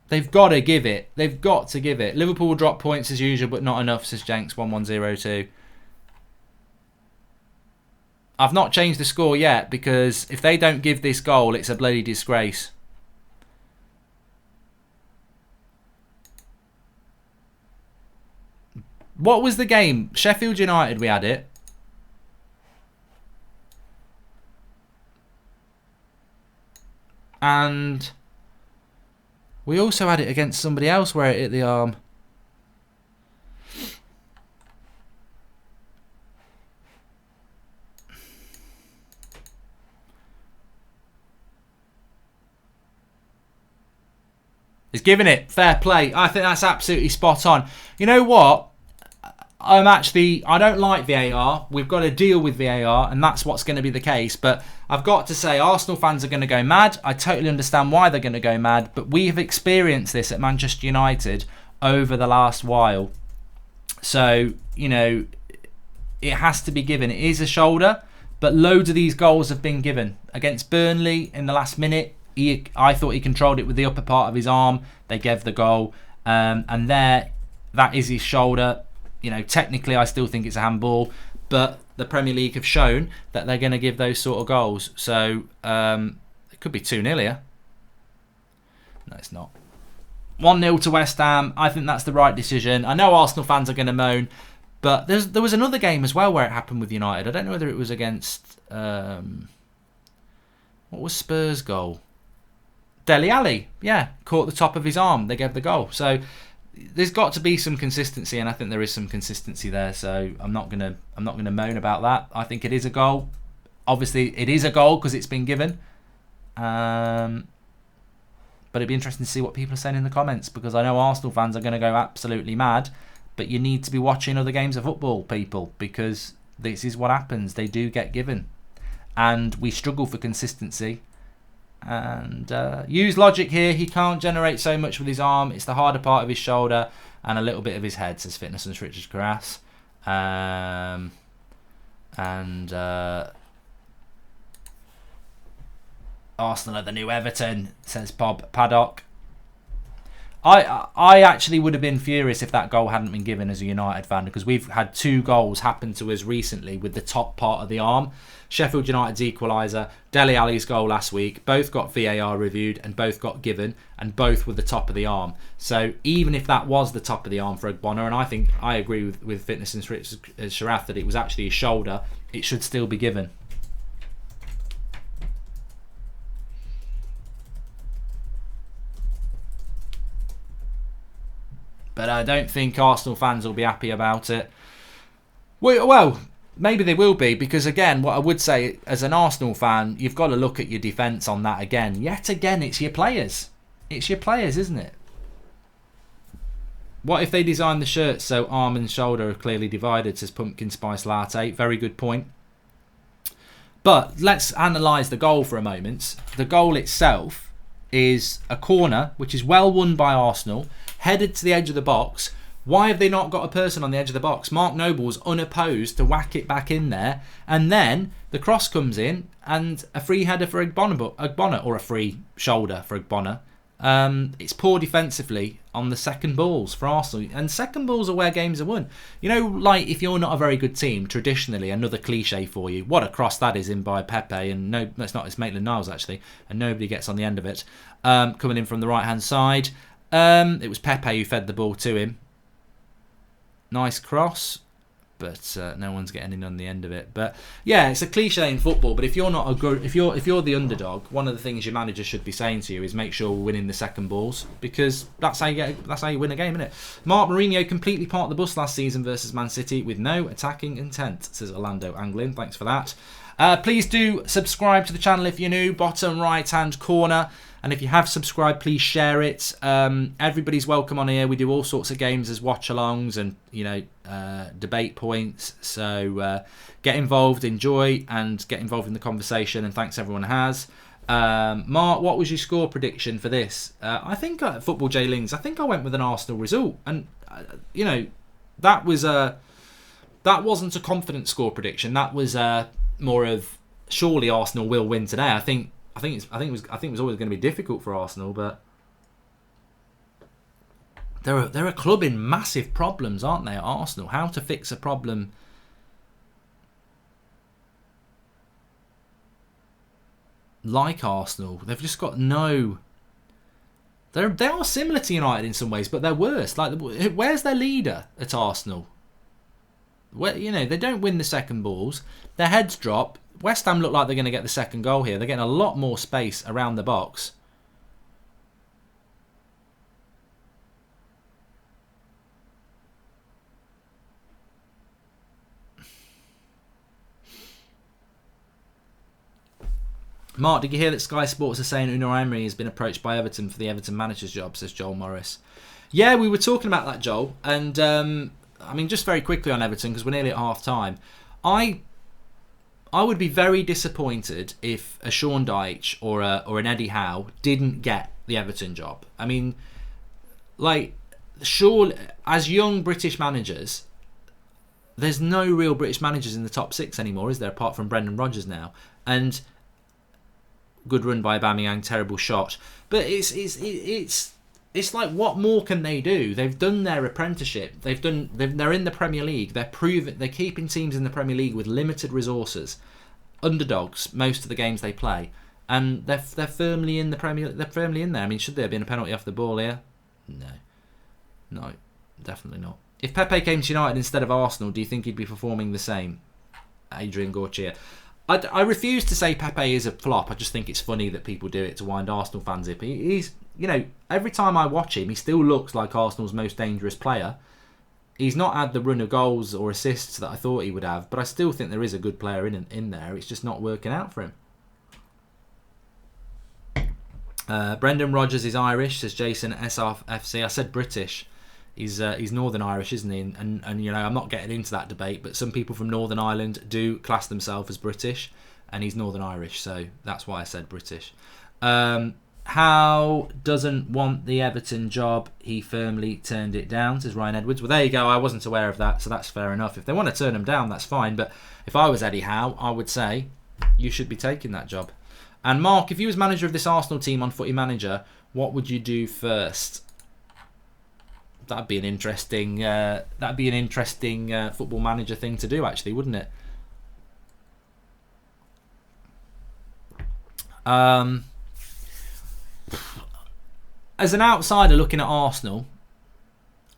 They've got to give it. They've got to give it. Liverpool will drop points as usual, but not enough, says Jenks 1102. I've not changed the score yet because if they don't give this goal, it's a bloody disgrace. What was the game? Sheffield United, we had it. And we also had it against somebody else where it hit the arm. He's giving it. Fair play. I think that's absolutely spot on. You know what? I don't like VAR. We've got to deal with VAR, and that's what's going to be the case. But I've got to say, Arsenal fans are going to go mad. I totally understand why they're going to go mad, but we have experienced this at Manchester United over the last while. So, you know, it has to be given. It is a shoulder, but loads of these goals have been given. Against Burnley in the last minute, I thought he controlled it with the upper part of his arm. They gave the goal. And there, that is his shoulder. You know, technically I still think it's a handball, but the Premier League have shown that they're going to give those sort of goals. So it could be 2-0 here. No, it's not. 1-0 to West Ham. I think that's the right decision. I know Arsenal fans are going to moan, but there was another game as well where it happened with United. I don't know whether it was against... what was Spurs' goal? Dele Alli. Yeah, caught the top of his arm. They gave the goal. So... there's got to be some consistency, and I think there is some consistency there. So I'm not gonna moan about that. I think it is a goal. Obviously, it is a goal because it's been given. But it'd be interesting to see what people are saying in the comments, because I know Arsenal fans are going to go absolutely mad. But you need to be watching other games of football, people, because this is what happens. They do get given, and we struggle for consistency. And use logic here. He can't generate so much with his arm. It's the harder part of his shoulder and a little bit of his head, says Fitness and Richard Carras. Arsenal are the new Everton, says Bob Paddock. I actually would have been furious if that goal hadn't been given as a United fan, because we've had 2 goals happen to us recently with the top part of the arm. Sheffield United's equaliser, Dele Alli's goal last week, both got VAR reviewed and both got given, and both were the top of the arm. So even if that was the top of the arm for Ogbonna, and I think I agree with Fitness and Sharath that it was actually his shoulder, it should still be given. But I don't think Arsenal fans will be happy about it. Well, maybe they will be, because again, what I would say as an Arsenal fan, you've got to look at your defence on that again. Yet again, it's your players. It's your players, isn't it? What if they design the shirts so arm and shoulder are clearly divided, says Pumpkin Spice Latte. Very good point. But let's analyse the goal for a moment. The goal itself is a corner, which is well won by Arsenal, headed to the edge of the box. Why have they not got a person on the edge of the box? Mark Noble's unopposed to whack it back in there, and then the cross comes in and a free header for Ogbonna, or a free shoulder for Ogbonna. It's poor defensively on the second balls for Arsenal, and second balls are where games are won. You know, like if you're not a very good team, traditionally, another cliche for you, what a cross that is in by Pepe, and no, it's not, it's Maitland-Niles actually, and nobody gets on the end of it. Coming in from the right hand side, it was Pepe who fed the ball to him. Nice cross, but no one's getting in on the end of it. But yeah, it's a cliche in football. But if you're not a good, if you're the underdog, one of the things your manager should be saying to you is make sure we're winning the second balls, because that's how you win a game, isn't it? Mark Mourinho completely parked the bus last season versus Man City with no attacking intent, says Orlando Anglin. Thanks for that. Please do subscribe to the channel if you're new. Bottom right hand corner. And if you have subscribed, please share it. Everybody's welcome on here. We do all sorts of games as watch-alongs and, you know, debate points. So get involved, enjoy, and get involved in the conversation. And thanks everyone has. Mark, what was your score prediction for this? I think Football J Lings, I think I went with an Arsenal result. And, you know, that wasn't a confident score prediction. That was more of surely Arsenal will win today. I think it was always going to be difficult for Arsenal, but they're a club in massive problems, aren't they? At Arsenal, how to fix a problem like Arsenal? They've just got no. They are similar to United in some ways, but they're worse. Like, where's their leader at Arsenal? Where, they don't win the second balls. Their heads drop. West Ham look like they're going to get the second goal here. They're getting a lot more space around the box. Mark, did you hear that Sky Sports are saying Unai Emery has been approached by Everton for the Everton manager's job, says Joel Morris. Yeah, we were talking about that, Joel. And, just very quickly on Everton, because we're nearly at half-time. I would be very disappointed if a Sean Dyche or an Eddie Howe didn't get the Everton job. Surely, as young British managers, there's no real British managers in the top 6 anymore, is there, apart from Brendan Rodgers now? And good run by Aubameyang, terrible shot. But it's like, what more can they do? They've done their apprenticeship. They're in the Premier League. They're keeping teams in the Premier League with limited resources, underdogs most of the games they play, and they're firmly in the Premier. They're firmly in there. Should there have been a penalty off the ball here? No, definitely not. If Pepe came to United instead of Arsenal, do you think he'd be performing the same? Adrian Gorchia. I refuse to say Pepe is a flop. I just think it's funny that people do it to wind Arsenal fans up. He's, every time I watch him, he still looks like Arsenal's most dangerous player. He's not had the run of goals or assists that I thought he would have, but I still think there is a good player in there. It's just not working out for him. Brendan Rodgers is Irish, says Jason SRFC. I said British. He's Northern Irish, isn't he? And I'm not getting into that debate, but some people from Northern Ireland do class themselves as British, and he's Northern Irish, so that's why I said British. Howe doesn't want the Everton job. He firmly turned it down, says Ryan Edwards. Well, there you go. I wasn't aware of that, so that's fair enough. If they want to turn him down, that's fine. But if I was Eddie Howe, I would say you should be taking that job. And Mark, if you was manager of this Arsenal team on Footy Manager, what would you do first? That'd be an interesting. Football Manager thing to do, actually, wouldn't it? As an outsider looking at Arsenal,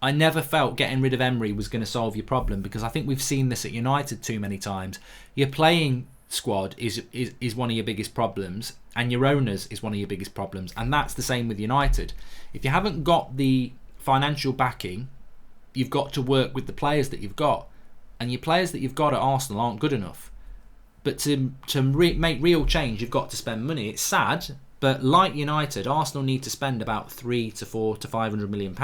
I never felt getting rid of Emery was going to solve your problem, because I think we've seen this at United too many times. Your playing squad is one of your biggest problems, and your owners is one of your biggest problems, and that's the same with United. If you haven't got the financial backing, you've got to work with the players that you've got, and your players that you've got at Arsenal aren't good enough. But to make real change, you've got to spend money. It's sad, but like United, Arsenal need to spend about £300 to £400 to £500 million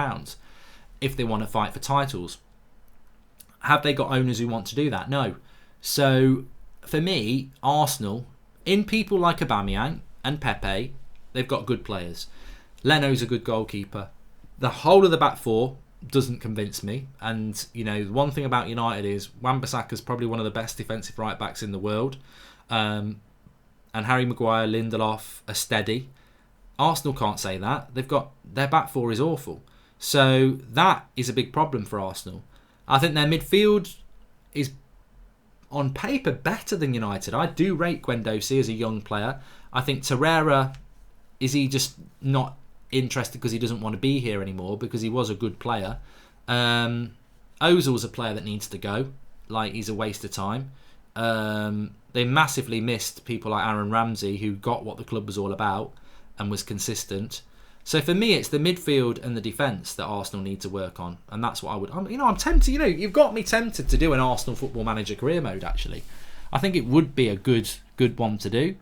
if they want to fight for titles. Have they got owners who want to do that? No. So for me, Arsenal, in people like Aubameyang and Pepe, they've got good players. Leno's a good goalkeeper. The whole of the back four doesn't convince me. And, one thing about United is Wan-Bissaka's probably one of the best defensive right-backs in the world. And Harry Maguire, Lindelof are steady. Arsenal can't say that. Their back four is awful. So that is a big problem for Arsenal. I think their midfield is, on paper, better than United. I do rate Guendouzi as a young player. I think Torreira, is he just not interested because he doesn't want to be here anymore, because he was a good player? Ozil's a player that needs to go. He's a waste of time. They massively missed people like Aaron Ramsey, who got what the club was all about and was consistent. So for me, it's the midfield and the defence that Arsenal need to work on, and that's what I would. I'm tempted. You've got me tempted to do an Arsenal Football Manager career mode. Actually, I think it would be a good one to do.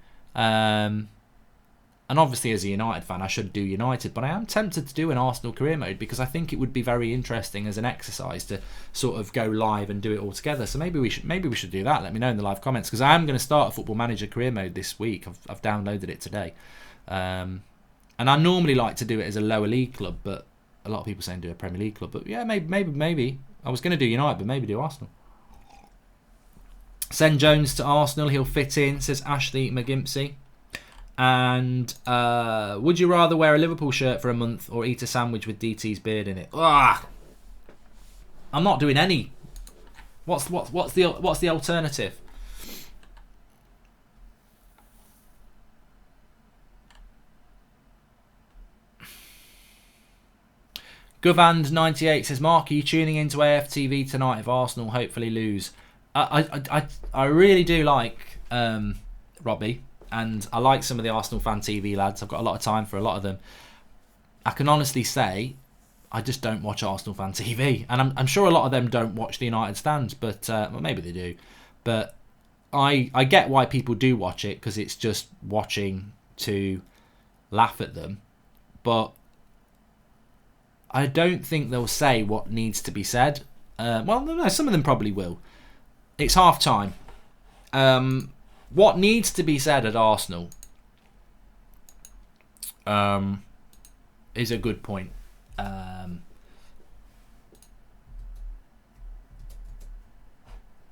And obviously, as a United fan, I should do United, but I am tempted to do an Arsenal career mode, because I think it would be very interesting as an exercise to sort of go live and do it all together. So maybe we should do that. Let me know in the live comments, because I am going to start a Football Manager career mode this week. I've downloaded it today. And I normally like to do it as a lower league club, but a lot of people saying do a Premier League club. But yeah, maybe I was going to do United, but maybe do Arsenal. Send Jones to Arsenal. He'll fit in, says Ashley McGimpsey. And would you rather wear a Liverpool shirt for a month or eat a sandwich with DT's beard in it? Ugh. I'm not doing any. What's the alternative? Govand98 says, Mark, are you tuning into AFTV tonight if Arsenal hopefully lose? I really do like Robbie, and I like some of the Arsenal Fan TV lads. I've got a lot of time for a lot of them. I can honestly say I just don't watch Arsenal Fan TV, and I'm sure a lot of them don't watch the United Stand, but well, maybe they do. But I get why people do watch it, because it's just watching to laugh at them. But I don't think they'll say what needs to be said. Well, no, some of them probably will. It's half time. What needs to be said at Arsenal is a good point.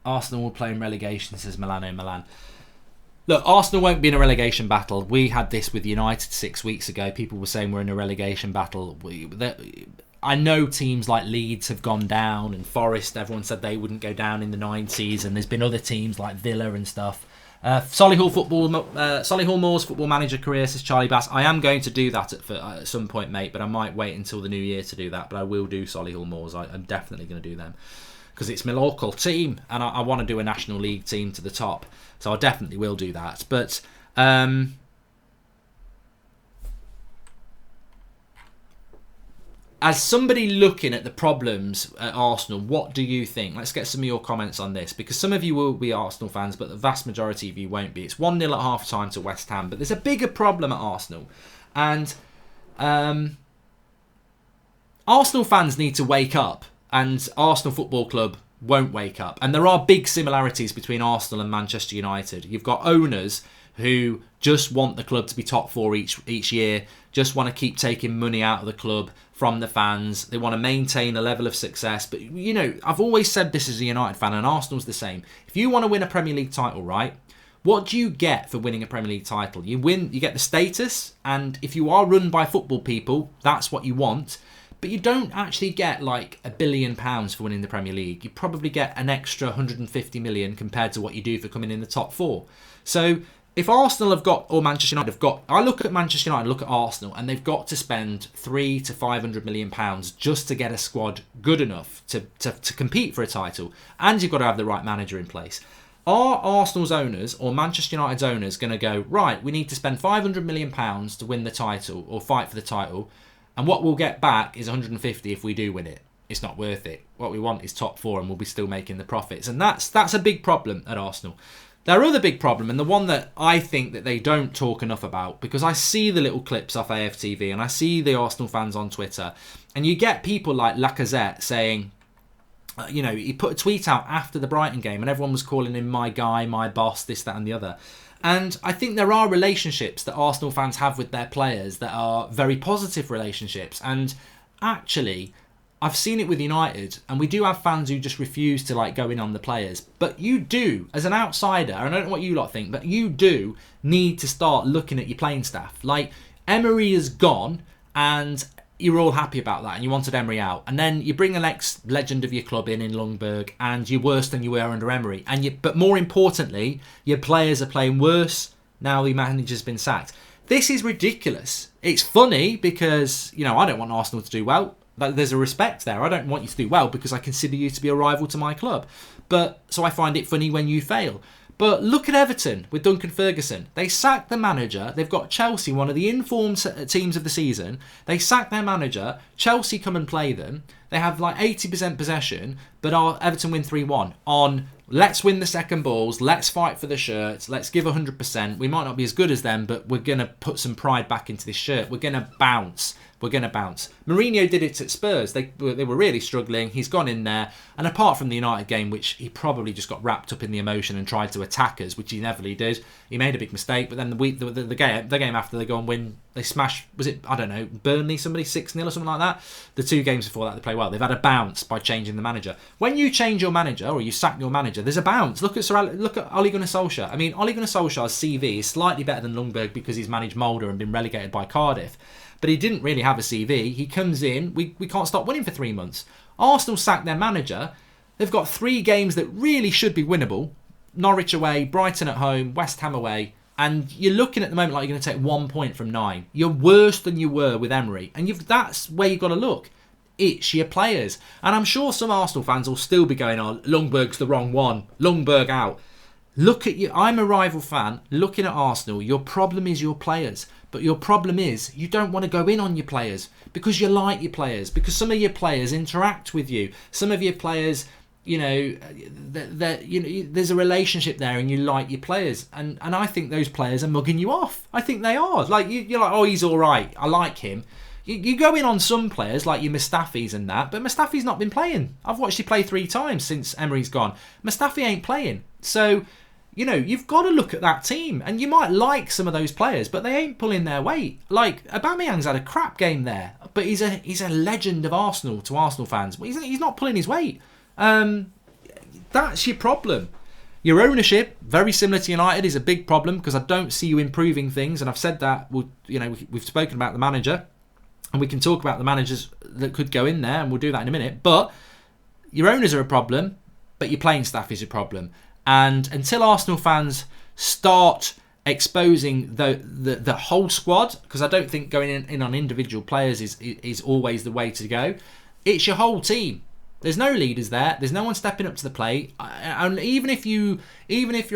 Arsenal will play in relegation, says Milano Milan. Look, Arsenal won't be in a relegation battle. We had this with United 6 weeks ago. People were saying we're in a relegation battle. I know teams like Leeds have gone down, and Forest, everyone said they wouldn't go down in the 90s, and there's been other teams like Villa and stuff. Solihull Moors football manager career, says Charlie Bass. I am going to do that at some point, mate, but I might wait until the new year to do that. But I will do Solihull Moors. I'm definitely going to do them, because it's my local team, and I want to do a National League team to the top. So I definitely will do that. But as somebody looking at the problems at Arsenal, what do you think? Let's get some of your comments on this, because some of you will be Arsenal fans, but the vast majority of you won't be. It's 1-0 at half-time to West Ham, but there's a bigger problem at Arsenal. And Arsenal fans need to wake up, and Arsenal Football Club won't wake up. And there are big similarities between Arsenal and Manchester United. You've got owners who just want the club to be top four each year, just want to keep taking money out of the club from the fans. They want to maintain a level of success. But, you know, I've always said this as a United fan, and Arsenal's the same. If you want to win a Premier League title, right, what do you get for winning a Premier League title? You get the status, and if you are run by football people, that's what you want. But you don't actually get like £1 billion for winning the Premier League. You probably get an extra 150 million compared to what you do for coming in the top four. So if Arsenal have got, or Manchester United have got, I look at Manchester United, look at Arsenal, and they've got to spend £300 to £500 million just to get a squad good enough to compete for a title. And you've got to have the right manager in place. Are Arsenal's owners or Manchester United's owners going to go, right, we need to spend £500 million to win the title or fight for the title, and what we'll get back is 150 if we do win it? It's not worth it. What we want is top four, and we'll be still making the profits. And that's a big problem at Arsenal. Their other big problem, and the one that I think that they don't talk enough about, because I see the little clips off AFTV and I see the Arsenal fans on Twitter, and you get people like Lacazette saying, you know, he put a tweet out after the Brighton game and everyone was calling him my guy, my boss, this, that and the other. And I think there are relationships that Arsenal fans have with their players that are very positive relationships. And actually, I've seen it with United, and we do have fans who just refuse to like go in on the players. But you do, as an outsider, and I don't know what you lot think, but you do need to start looking at your playing staff. Like, Emery is gone, and you're all happy about that, and you wanted Emery out. And then you bring the next legend of your club in Ljungberg, and you're worse than you were under Emery. But more importantly, your players are playing worse now the manager's been sacked. This is ridiculous. It's funny because, you know, I don't want Arsenal to do well. There's a respect there. I don't want you to do well because I consider you to be a rival to my club. But so I find it funny when you fail. But look at Everton with Duncan Ferguson. They sacked the manager. They've got Chelsea, one of the informed teams of the season. They sack their manager. Chelsea come and play them. They have like 80% possession, but Everton win 3-1 on let's win the second balls, let's fight for the shirt, let's give 100%. We might not be as good as them, but we're going to put some pride back into this shirt. We're going to bounce. we're going to bounce. Mourinho did it at Spurs. They were really struggling. He's gone in there. And apart from the United game, which he probably just got wrapped up in the emotion and tried to attack us, which he never did. He made a big mistake. But then the game after, they go and win. They smash, was it, I don't know, Burnley, somebody 6-0 or something like that? The 2 games before that, they play well. They've had a bounce by changing the manager. When you change your manager or you sack your manager, there's a bounce. Look at Ole Gunnar Solskjaer. I mean, Ole Gunnar Solskjaer's CV is slightly better than Ljungberg because he's managed Mulder and been relegated by Cardiff. But he didn't really have a CV. He comes in, we can't stop winning for 3 months. Arsenal sacked their manager. They've got 3 games that really should be winnable. Norwich away, Brighton at home, West Ham away. And you're looking at the moment like you're going to take 1 point from 9. You're worse than you were with Emery. And that's where you've got to look. It's your players. And I'm sure some Arsenal fans will still be going, oh, Ljungberg's the wrong one. Ljungberg out. Look at you. I'm a rival fan looking at Arsenal. Your problem is your players. But your problem is you don't want to go in on your players because you like your players, because some of your players interact with you. Some of your players, there's a relationship there and you like your players. And I think those players are mugging you off. I think they are. Like, you're like, oh, he's all right. I like him. You go in on some players like your Mustafis and that, but Mustafi's not been playing. I've watched him play 3 times since Emery's gone. Mustafi ain't playing. So, you've got to look at that team, and you might like some of those players, but they ain't pulling their weight. Like, Aubameyang's had a crap game there, but he's a legend of Arsenal to Arsenal fans. But he's not pulling his weight. That's your problem. Your ownership, very similar to United, is a big problem because I don't see you improving things, and I've said that. We've spoken about the manager, and we can talk about the managers that could go in there, and we'll do that in a minute. But your owners are a problem, but your playing staff is a problem. And until Arsenal fans start exposing the whole squad, because I don't think going in on individual players is always the way to go. It's your whole team. There's no leaders there. There's no one stepping up to the plate. And even if you're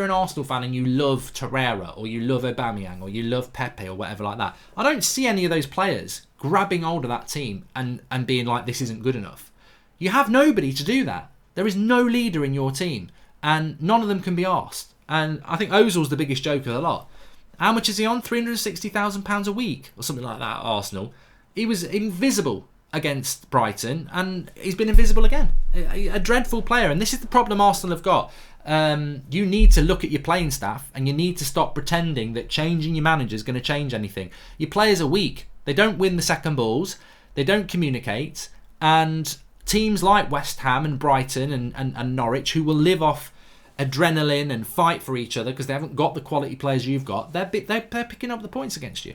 an Arsenal fan and you love Torreira or you love Aubameyang or you love Pepe or whatever like that, I don't see any of those players grabbing hold of that team and being like, this isn't good enough. You have nobody to do that. There is no leader in your team. And none of them can be asked. And I think Ozil's the biggest joke of the lot. How much is he on? £360,000 a week or something like that at Arsenal. He was invisible against Brighton and he's been invisible again. A dreadful player. And this is the problem Arsenal have got. You need to look at your playing staff and you need to stop pretending that changing your manager is going to change anything. Your players are weak. They don't win the second balls. They don't communicate. And teams like West Ham and Brighton and Norwich, who will live off adrenaline and fight for each other because they haven't got the quality players you've got, they're picking up the points against you.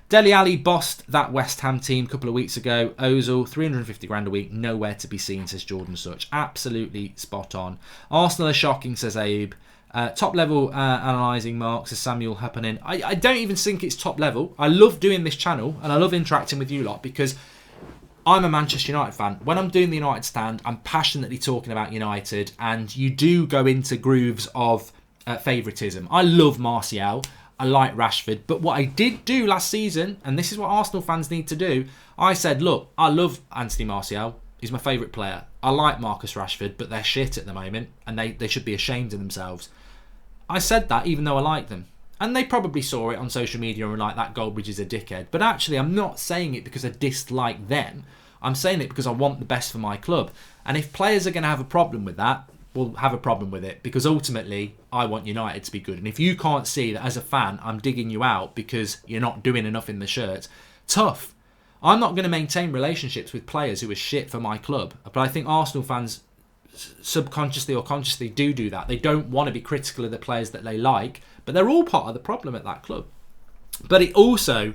Dele Alli bossed that West Ham team a couple of weeks ago. Ozil, 350 grand a week, nowhere to be seen, says Jordan Such. Absolutely spot on. Arsenal are shocking, says Abe. Top level analysing, Mark, says Samuel Happening. I don't even think it's top level. I love doing this channel and I love interacting with you lot because I'm a Manchester United fan. When I'm doing the United stand, I'm passionately talking about United, and you do go into grooves of favouritism. I love Martial. I like Rashford. But what I did do last season, and this is what Arsenal fans need to do, I said, look, I love Anthony Martial. He's my favourite player. I like Marcus Rashford, but they're shit at the moment, and they should be ashamed of themselves. I said that even though I like them. And they probably saw it on social media and were like, that Goldbridge is a dickhead. But actually, I'm not saying it because I dislike them. I'm saying it because I want the best for my club. And if players are going to have a problem with that, we'll have a problem with it. Because ultimately, I want United to be good. And if you can't see that as a fan, I'm digging you out because you're not doing enough in the shirt, tough. I'm not going to maintain relationships with players who are shit for my club. But I think Arsenal fans subconsciously or consciously do that. They don't want to be critical of the players that they like, but they're all part of the problem at that club. But it also,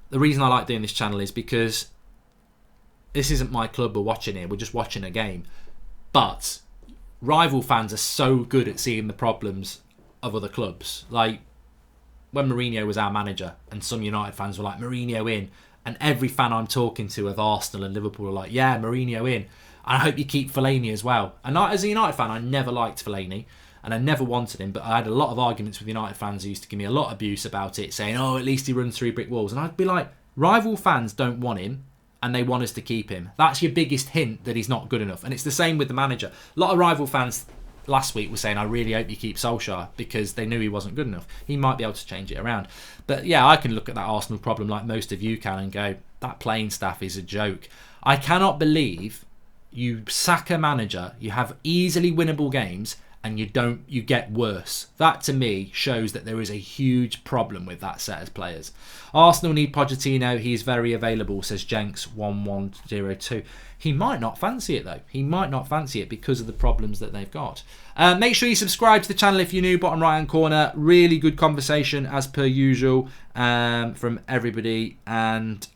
the reason I like doing this channel is because this isn't my club we're watching here, we're just watching a game. But rival fans are so good at seeing the problems of other clubs. Like when Mourinho was our manager and some United fans were like, Mourinho in, and every fan I'm talking to of Arsenal and Liverpool are like, yeah, Mourinho in. And I hope you keep Fellaini as well. And as a United fan, I never liked Fellaini and I never wanted him, but I had a lot of arguments with United fans who used to give me a lot of abuse about it, saying, oh, at least he runs through brick walls. And I'd be like, rival fans don't want him and they want us to keep him. That's your biggest hint that he's not good enough. And it's the same with the manager. A lot of rival fans last week were saying, I really hope you keep Solskjaer, because they knew he wasn't good enough. He might be able to change it around. But yeah, I can look at that Arsenal problem like most of you can and go, that playing staff is a joke. I cannot believe you sack a manager, you have easily winnable games, and you get worse. That to me shows that there is a huge problem with that set of players. Arsenal need Pochettino. He's very available, says Jenks1102. He might not fancy it though. He might not fancy it because of the problems that they've got. Make sure you subscribe to the channel if you're new. Bottom right hand corner. Really good conversation as per usual from everybody, and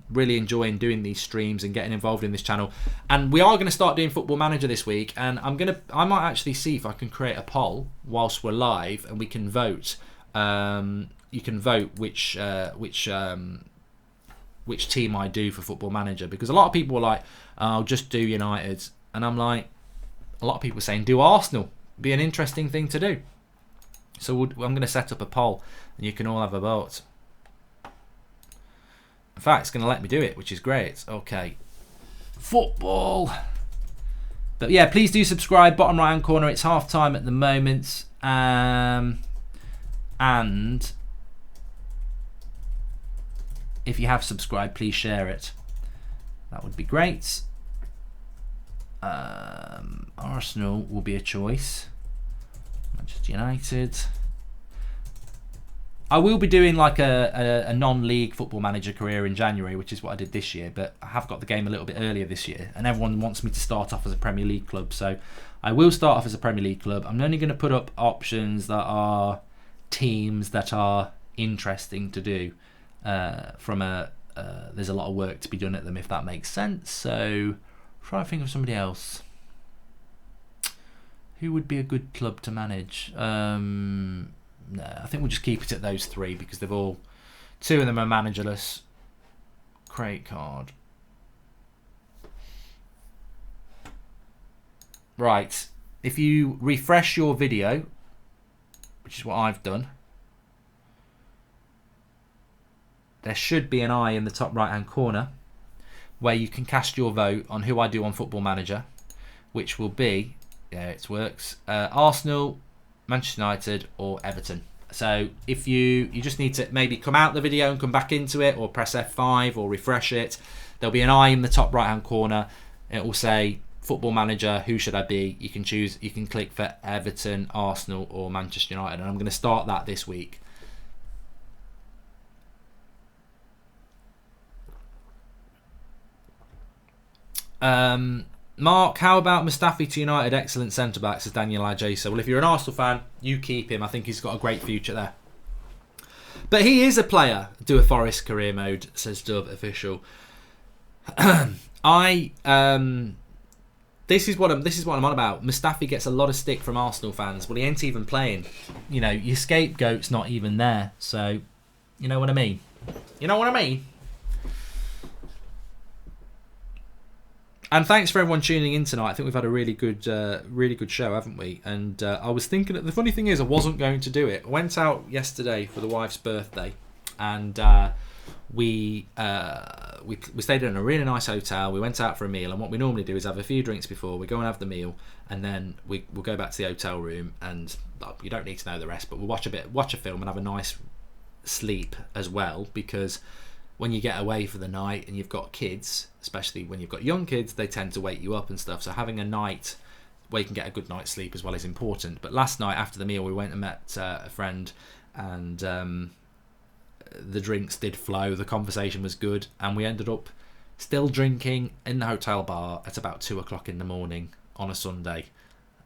really enjoying doing these streams and getting involved in this channel. And we are going to start doing Football Manager this week, and I might actually see if I can create a poll whilst we're live and we can vote. You can vote which team I do for Football Manager, because a lot of people are like, "I'll just do United," and I'm like, a lot of people are saying do Arsenal. Be an interesting thing to do. So I'm going to set up a poll and you can all have a vote. In fact, it's going to let me do it, which is great. Okay, football. But yeah, please do subscribe. Bottom right hand corner. It's half time at the moment, and if you have subscribed, please share it. That would be great. Arsenal will be a choice. Manchester United. I will be doing like a non-league Football Manager career in January, which is what I did this year, but I have got the game a little bit earlier this year, and everyone wants me to start off as a Premier League club, so I will start off as a Premier League club. I'm only going to put up options that are teams that are interesting to do. There's a lot of work to be done at them, if that makes sense. So try to think of somebody else. Who would be a good club to manage? No, I think we'll just keep it at those three, because they've all, two of them are managerless. Crate card. Right, if you refresh your video, which is what I've done, there should be an eye in the top right hand corner where you can cast your vote on who I do on Football Manager, which will be, yeah, it works, Arsenal, Manchester United or Everton. So if you just need to maybe come out the video and come back into it, or press F5 or refresh it, there'll be an eye in the top right hand corner. It will say Football Manager, who should I be? You can choose, you can click for Everton, Arsenal or Manchester United, and I'm going to start that this week. Mark, how about Mustafi to United? Excellent centre-back, says Daniel Ajay. Well, if you're an Arsenal fan, you keep him. I think he's got a great future there. But he is a player. Do a Forest career mode, says Dove Official. This is what I'm on about. Mustafi gets a lot of stick from Arsenal fans. Well, he ain't even playing. You know, your scapegoat's not even there. So, you know what I mean? You know what I mean? And thanks for everyone tuning in tonight. I think we've had a really good show, haven't we? And I was thinking, the funny thing is, I wasn't going to do it. I went out yesterday for the wife's birthday, and we stayed in a really nice hotel. We went out for a meal, and what we normally do is have a few drinks before we go and have the meal, and then we'll go back to the hotel room, and you don't need to know the rest, but we'll watch a film and have a nice sleep as well, because when you get away for the night and you've got kids, especially when you've got young kids, they tend to wake you up and stuff. So having a night where you can get a good night's sleep as well is important. But last night after the meal, we went and met a friend, and the drinks did flow. The conversation was good, and we ended up still drinking in the hotel bar at about 2 o'clock in the morning on a Sunday.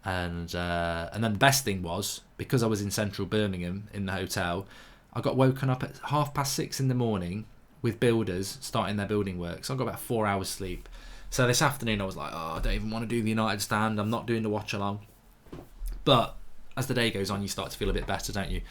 And then the best thing was, because I was in central Birmingham in the hotel, I got woken up at 6:30 in the morning with builders starting their building work, so I got about 4 hours sleep. So this afternoon I was like, I don't even want to do the United stand, I'm not doing the watch along. But as the day goes on, you start to feel a bit better, don't you?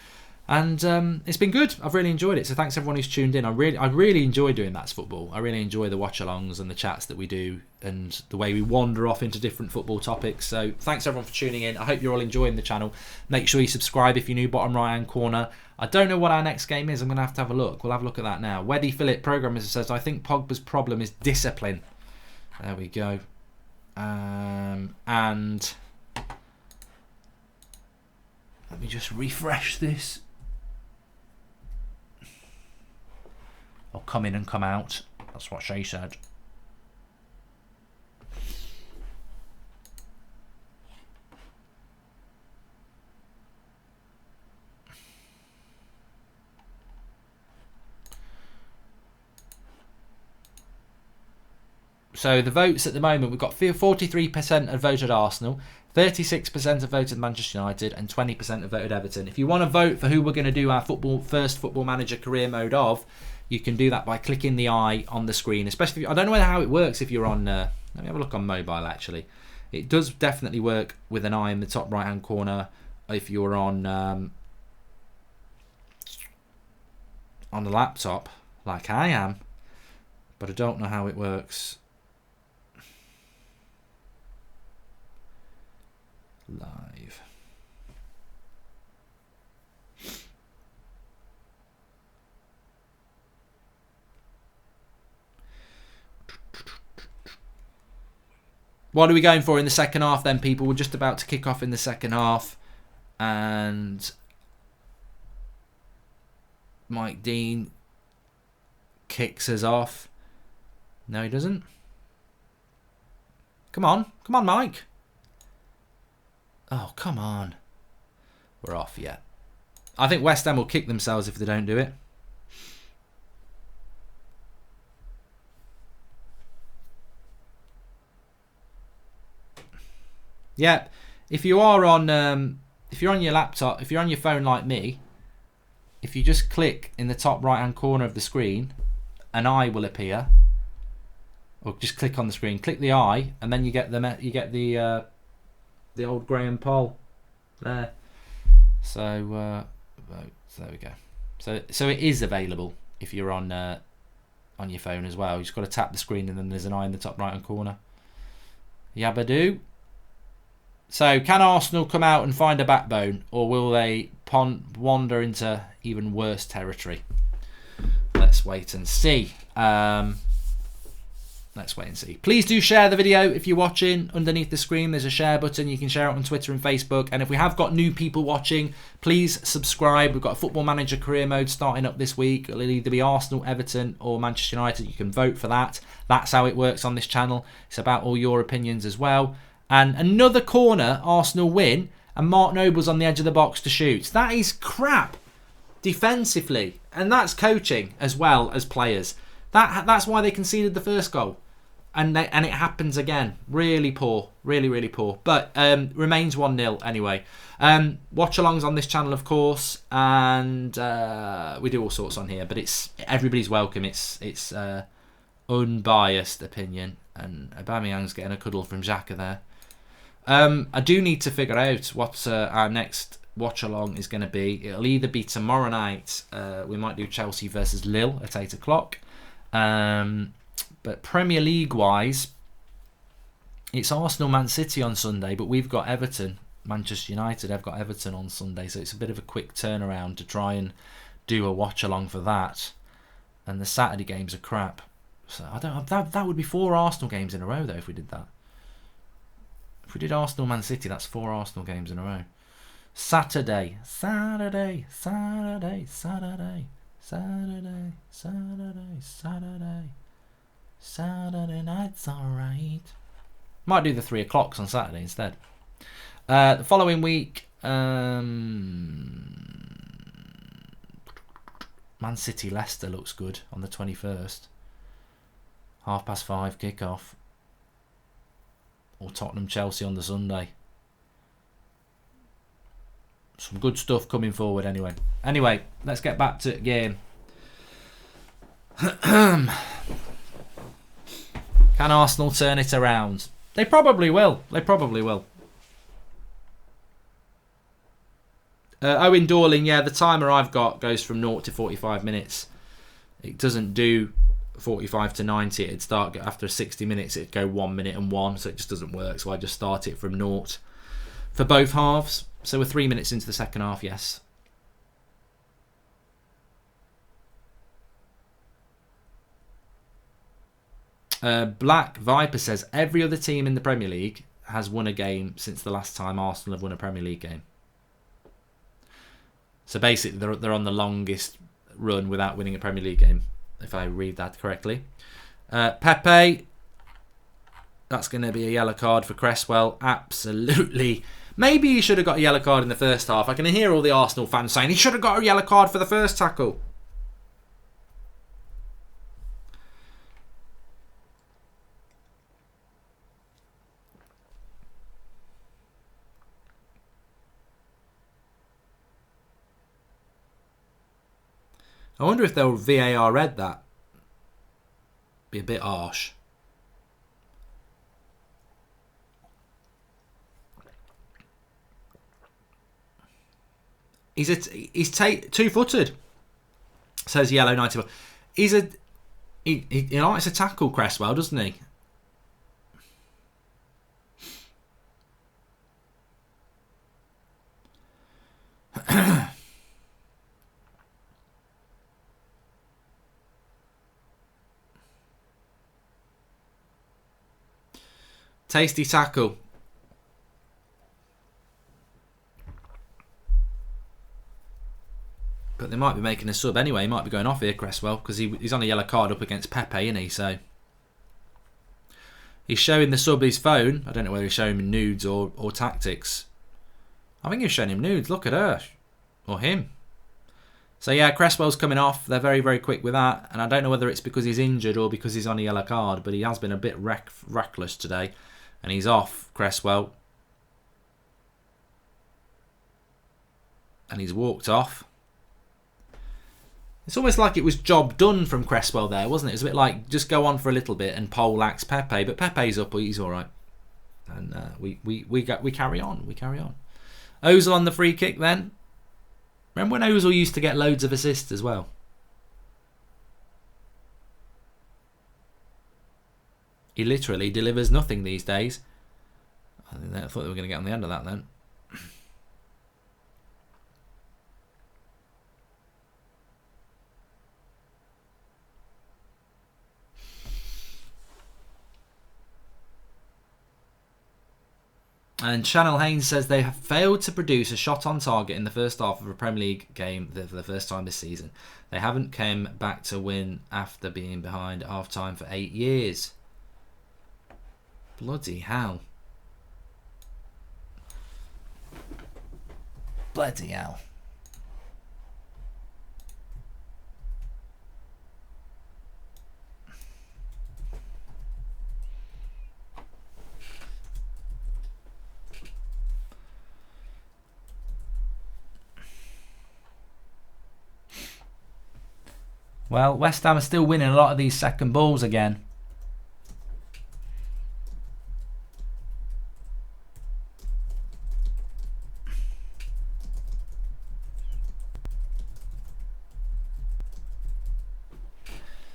And it's been good. I've really enjoyed it. So thanks everyone who's tuned in. I really enjoy doing That's Football. I really enjoy the watch alongs and the chats that we do, and the way we wander off into different football topics. So thanks everyone for tuning in. I hope you're all enjoying the channel. Make sure you subscribe if you're new, bottom right hand corner. I don't know what our next game is. I'm going to have a look. We'll have a look at that now. Weddy Philip Programmer says, I think Pogba's problem is discipline. There we go. And let me just refresh this. I'll come in and come out. That's what she said. So the votes at the moment, we've got 43% have voted Arsenal, 36% have voted Manchester United, and 20% have voted Everton. If you want to vote for who we're going to do our first Football Manager career mode of, you can do that by clicking the eye on the screen. Especially, I don't know how it works if you're on. Let me have a look on mobile. Actually, it does definitely work with an eye in the top right hand corner if you're on the laptop, like I am. But I don't know how it works live. What are we going for in the second half then, people? We're just about to kick off in the second half. And Mike Dean kicks us off. No, he doesn't. Come on. Come on, Mike. Oh, come on. We're off, yeah. I think West Ham will kick themselves if they don't do it. Yeah, if you're on your laptop, if you're on your phone like me, if you just click in the top right hand corner of the screen, an eye will appear. Or just click on the screen, click the eye, and then you get the old Graham poll there. So there we go. So it is available if you're on your phone as well. You just got to tap the screen, and then there's an eye in the top right hand corner. Yabba-doo. So, can Arsenal come out and find a backbone, or will they wander into even worse territory? Let's wait and see. Let's wait and see. Please do share the video if you're watching. Underneath the screen, there's a share button. You can share it on Twitter and Facebook. And if we have got new people watching, please subscribe. We've got a Football Manager career mode starting up this week. It'll either be Arsenal, Everton, or Manchester United. You can vote for that. That's how it works on this channel. It's about all your opinions as well. And another corner, Arsenal win, and Mark Noble's on the edge of the box to shoot. That is crap defensively. And that's coaching as well as players. That's why they conceded the first goal. And it happens again. Really poor. Really, really poor. But remains 1-0 anyway. Watch-alongs on this channel, of course. And we do all sorts on here. But everybody's welcome. It's unbiased opinion. And Aubameyang's getting a cuddle from Xhaka there. I do need to figure out what our next watch-along is going to be. It'll either be tomorrow night. We might do Chelsea versus Lille at 8 o'clock. But Premier League-wise, it's Arsenal Man City on Sunday, but we've got Everton. Manchester United have got Everton on Sunday, so it's a bit of a quick turnaround to try and do a watch-along for that. And the Saturday games are crap. So I don't. That would be 4 Arsenal games in a row, though, if we did that. If we did Arsenal Man City, that's 4 Arsenal games in a row. Saturday night's alright. Might do the 3 o'clocks on Saturday instead. The following week, Man City Leicester looks good on the 21st. 5:30 kick-off. Or Tottenham Chelsea on the Sunday. Some good stuff coming forward anyway. Anyway, let's get back to the game. Can Arsenal turn it around? They probably will. Owen Dorling, yeah, the timer I've got goes from 0 to 45 minutes. It doesn't do 45 to 90. It'd start after 60 minutes. It'd go 1 minute and 1, so it just doesn't work. So I just start it from 0 for both halves. So we're 3 minutes into the second half, yes. Black Viper says every other team in the Premier League has won a game since the last time Arsenal have won a Premier League game. So basically, they're on the longest run without winning a Premier League game, if I read that correctly. Pepe. That's going to be a yellow card for Cresswell. Absolutely. Maybe he should have got a yellow card in the first half. I can hear all the Arsenal fans saying he should have got a yellow card for the first tackle. I wonder if they'll VAR read that. Be a bit harsh. He's two-footed. Says yellow 90. He likes to tackle Cresswell, doesn't he? Tasty tackle. But they might be making a sub anyway. He might be going off here, Cresswell, because he's on a yellow card up against Pepe, isn't he? So he's showing the sub his phone. I don't know whether he's showing him nudes or tactics. I think he's showing him nudes. Look at her. Or him. So yeah, Cresswell's coming off. They're very, very quick with that. And I don't know whether it's because he's injured or because he's on a yellow card, but he has been a bit reckless today. And he's off, Cresswell. And he's walked off. It's almost like it was job done from Cresswell there, wasn't it? It was a bit like, just go on for a little bit and poleaxe Pepe. But Pepe's up, he's all right. And we carry on. We carry on. Ozil on the free kick then. Remember when Ozil used to get loads of assists as well? He literally delivers nothing these days. I thought they were going to get on the end of that then. And Chanel Haynes says they have failed to produce a shot on target in the first half of a Premier League game for the first time this season. They haven't come back to win after being behind at half time for 8 years. Bloody hell. Bloody hell. Well, West Ham are still winning a lot of these second balls again.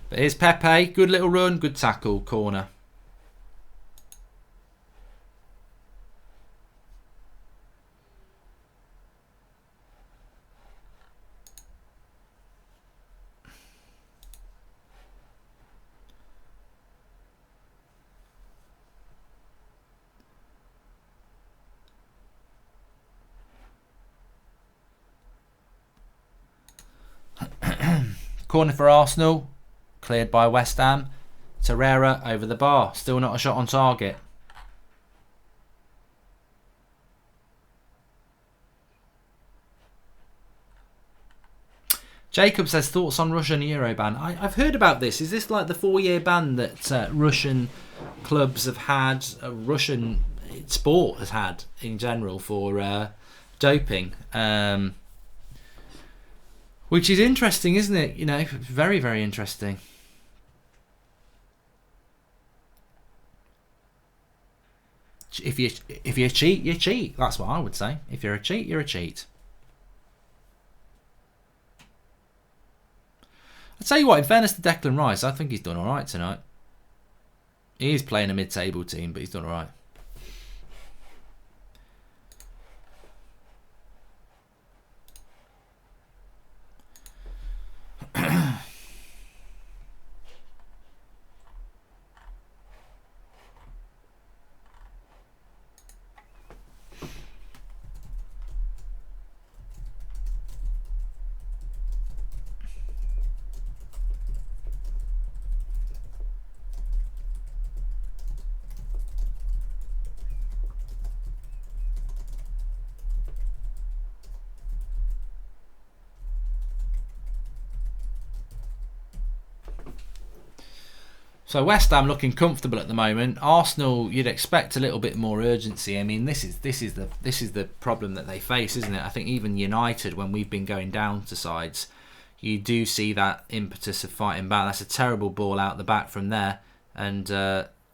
But here's Pepe. Good little run. Good tackle. Corner. Corner for Arsenal. Cleared by West Ham. Torreira over the bar. Still not a shot on target. Jacob says, thoughts on Russian Euro ban? I've heard about this. Is this like the 4-year ban that Russian clubs have had, Russian sport has had in general for doping? Which is interesting, isn't it? You know, very, very interesting. If you cheat, you cheat. That's what I would say. If you're a cheat, you're a cheat. I'll tell you what, in fairness to Declan Rice, I think he's done alright tonight. He is playing a mid-table team, but he's done alright. So West Ham looking comfortable at the moment. Arsenal, you'd expect a little bit more urgency. I mean, this is the problem that they face, isn't it? I think even United, when we've been going down to sides, you do see that impetus of fighting back. That's a terrible ball out the back from there, and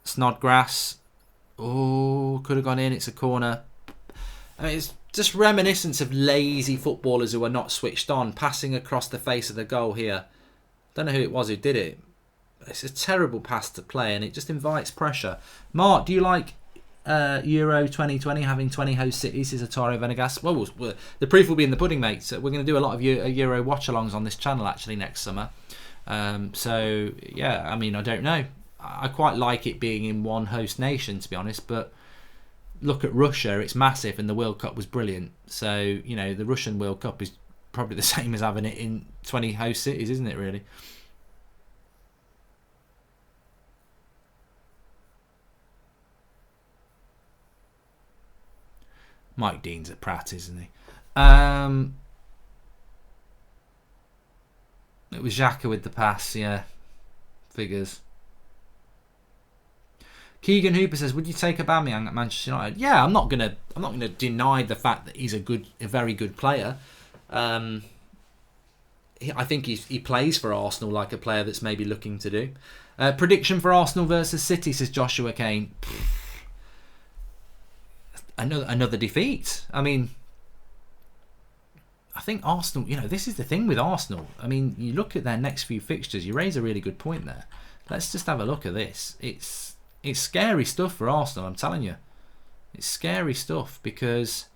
Snodgrass, could have gone in. It's a corner. I mean, it's just reminiscent of lazy footballers who are not switched on, passing across the face of the goal here. Don't know who it was who did it. It's a terrible pass to play, and it just invites pressure. Mark, do you like Euro 2020 having 20 host cities? Is Ataro Venegas? Well, the proof will be in the pudding, mate. So we're going to do a lot of Euro watch-alongs on this channel actually next summer. So yeah, I mean, I don't know. I quite like it being in one host nation, to be honest. But look at Russia; it's massive, and the World Cup was brilliant. So you know, the Russian World Cup is probably the same as having it in 20 host cities, isn't it? Really. Mike Dean's a prat, isn't he? It was Xhaka with the pass, yeah. Figures. Keegan Hooper says, "Would you take Aubameyang at Manchester United?" Yeah, I'm not gonna deny the fact that he's a very good player. I think he plays for Arsenal like a player that's maybe looking to do. Prediction for Arsenal versus City, says Joshua Kane. Another defeat. I mean, I think Arsenal, you know, this is the thing with Arsenal. I mean, you look at their next few fixtures, you raise a really good point there. Let's just have a look at this. It's scary stuff for Arsenal, I'm telling you. It's scary stuff because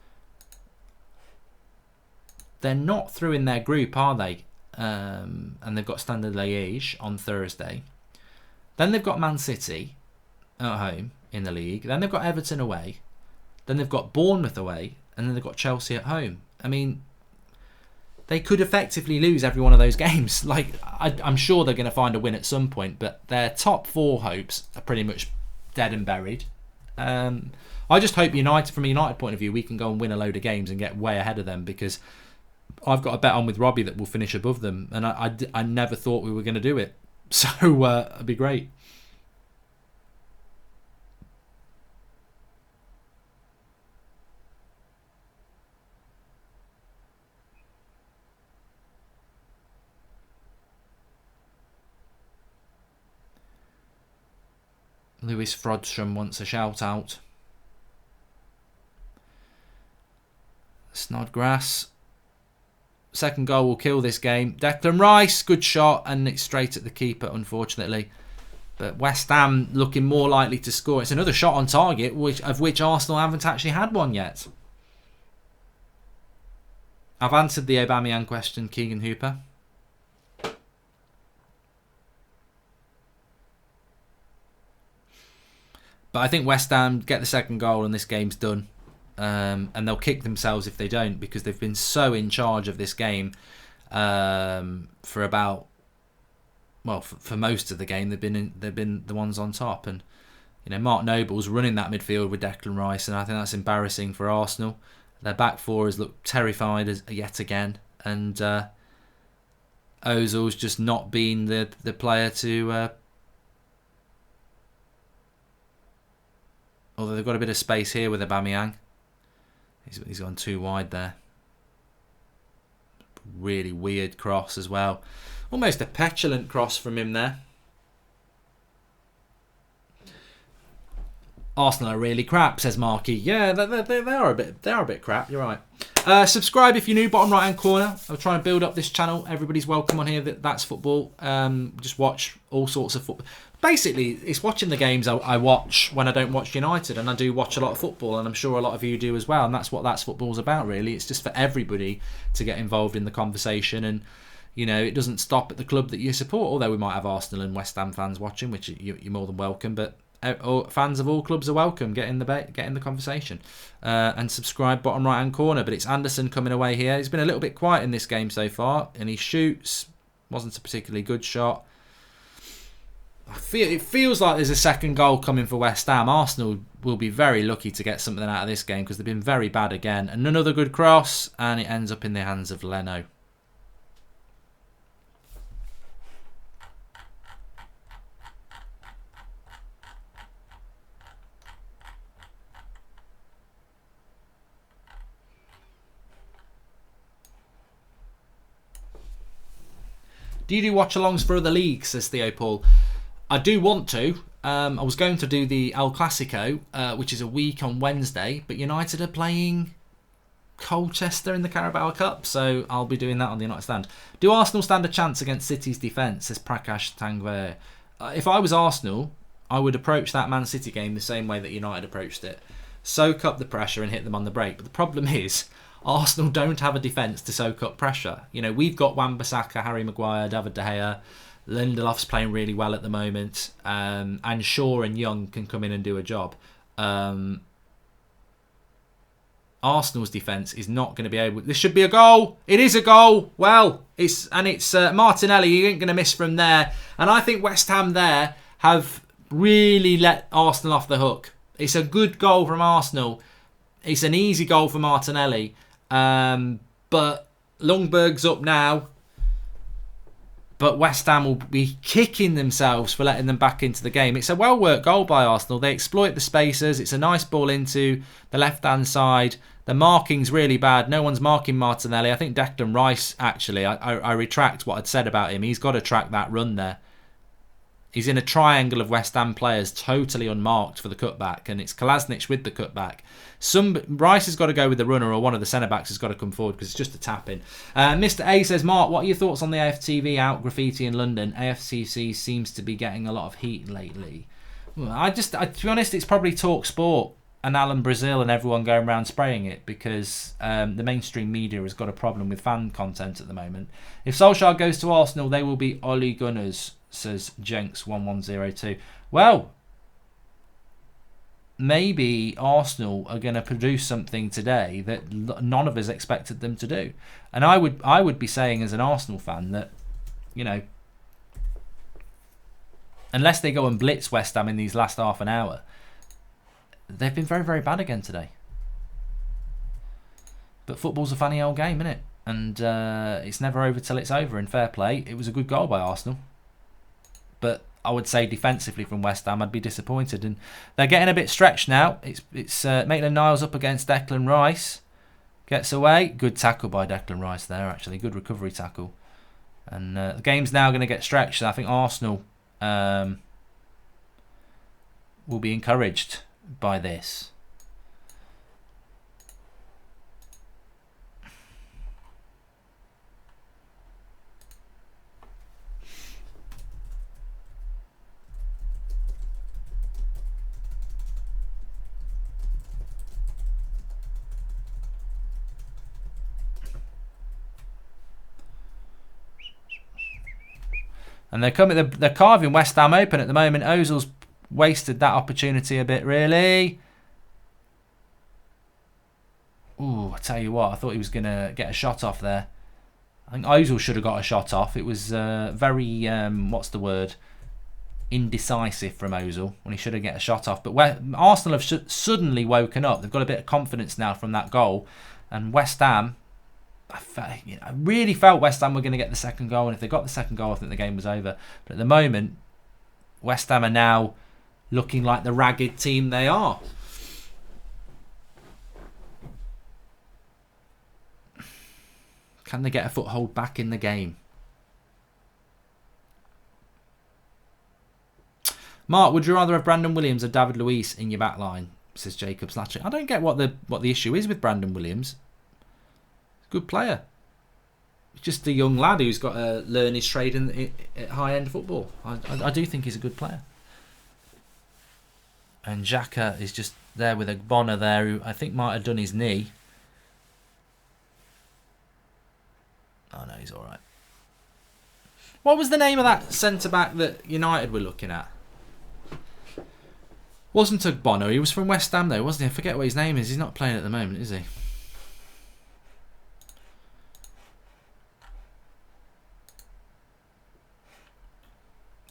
they're not through in their group, are they? And they've got Standard Liège on Thursday. Then they've got Man City at home in the league. Then they've got Everton away. Then they've got Bournemouth away, and then they've got Chelsea at home. I mean, they could effectively lose every one of those games. Like, I'm sure they're going to find a win at some point, but their top four hopes are pretty much dead and buried. I just hope United, from a United point of view, we can go and win a load of games and get way ahead of them, because I've got a bet on with Robbie that we'll finish above them, and I never thought we were going to do it. So it'd be great. Lewis Frodstrom wants a shout out. Snodgrass. Second goal will kill this game. Declan Rice, good shot, and it's straight at the keeper, unfortunately. But West Ham looking more likely to score. It's another shot on target, of which Arsenal haven't actually had one yet. I've answered the Aubameyang question, Keegan Hooper. But I think West Ham get the second goal and this game's done. And they'll kick themselves if they don't, because they've been so in charge of this game for about, well, for most of the game. They've been the ones on top, and you know, Mark Noble's running that midfield with Declan Rice, and I think that's embarrassing for Arsenal. Their back four has looked terrified yet again, and Ozil's just not been the player to. Although they've got a bit of space here with Aubameyang. He's gone too wide there. Really weird cross as well. Almost a petulant cross from him there. Arsenal are really crap, says Marky. Yeah, they are a bit crap. You're right. Subscribe if you're new. Bottom right hand corner. I'll try and build up this channel. Everybody's welcome on here. That's football. Just watch all sorts of football. Basically, it's watching the games I watch when I don't watch United, and I do watch a lot of football, and I'm sure a lot of you do as well, and that's what That's Football's about, really. It's just for everybody to get involved in the conversation, and you know, it doesn't stop at the club that you support, although we might have Arsenal and West Ham fans watching, which you're more than welcome, but fans of all clubs are welcome. Get in the conversation, and subscribe. Bottom right hand corner. But it's Anderson coming away here. He's been a little bit quiet in this game so far, and he shoots. Wasn't a particularly good shot. It feels like there's a second goal coming for West Ham. Arsenal will be very lucky to get something out of this game, because they've been very bad again. And another good cross, and it ends up in the hands of Leno. Do you do watch-alongs for other leagues, says Theo Paul? I do want to. I was going to do the El Clasico, which is a week on Wednesday, but United are playing Colchester in the Carabao Cup, so I'll be doing that on the United stand. Do Arsenal stand a chance against City's defence, says Prakash Tangve? If I was Arsenal, I would approach that Man City game the same way that United approached it. Soak up the pressure and hit them on the break. But the problem is, Arsenal don't have a defence to soak up pressure. You know, we've got Wan-Bissaka, Harry Maguire, David De Gea. Lindelof's playing really well at the moment. And Shaw and Young can come in and do a job. Arsenal's defence is not going to be able... This should be a goal. It is a goal. Well, it's Martinelli. He ain't going to miss from there. And I think West Ham there have really let Arsenal off the hook. It's a good goal from Arsenal. It's an easy goal for Martinelli. But Ljungberg's up now. But West Ham will be kicking themselves for letting them back into the game. It's a well-worked goal by Arsenal. They exploit the spaces. It's a nice ball into the left-hand side. The marking's really bad. No one's marking Martinelli. I think Declan Rice, actually, I retract what I'd said about him. He's got to track that run there. He's in a triangle of West Ham players, totally unmarked for the cutback, and it's Kolasinac with the cutback. Rice has got to go with the runner, or one of the centre-backs has got to come forward because it's just a tap-in. Mr. A says, Mark, what are your thoughts on the AFTV out graffiti in London? AFTC seems to be getting a lot of heat lately. Well, to be honest, it's probably Talk Sport and Alan Brazil and everyone going around spraying it because the mainstream media has got a problem with fan content at the moment. If Solskjaer goes to Arsenal, they will be Ole Gunners, says Jenks1102. Well, maybe Arsenal are going to produce something today that none of us expected them to do. And I would be saying as an Arsenal fan that, you know, unless they go and blitz West Ham in these last half an hour, they've been very, very bad again today. But football's a funny old game, isn't it? And it's never over till it's over. And fair play, it was a good goal by Arsenal. But I would say defensively from West Ham, I'd be disappointed. And they're getting a bit stretched now. It's Maitland-Niles up against Declan Rice. Gets away. Good tackle by Declan Rice there, actually. Good recovery tackle. And the game's now going to get stretched. I think Arsenal will be encouraged by this. And they're carving West Ham open at the moment. Ozil's wasted that opportunity a bit, really. Ooh, I tell you what, I thought he was going to get a shot off there. I think Ozil should have got a shot off. It was very, indecisive from Ozil when he should have get a shot off. But Arsenal have suddenly woken up. They've got a bit of confidence now from that goal. And West Ham, I really felt West Ham were going to get the second goal, and if they got the second goal, I think the game was over. But at the moment, West Ham are now looking like the ragged team they are. Can they get a foothold back in the game? Mark, would you rather have Brandon Williams or David Luiz in your back line? Says Jacob Slatcher. I don't get what the issue is with Brandon Williams. Good player. Just a young lad who's got to learn his trade at high-end football. I do think he's a good player. And Xhaka is just there with a Bonner there, who I think might have done his knee. Oh no, he's all right. What was the name of that centre-back that United were looking at? Wasn't a Bonner. He was from West Ham though, wasn't he? I forget what his name is. He's not playing at the moment, is he?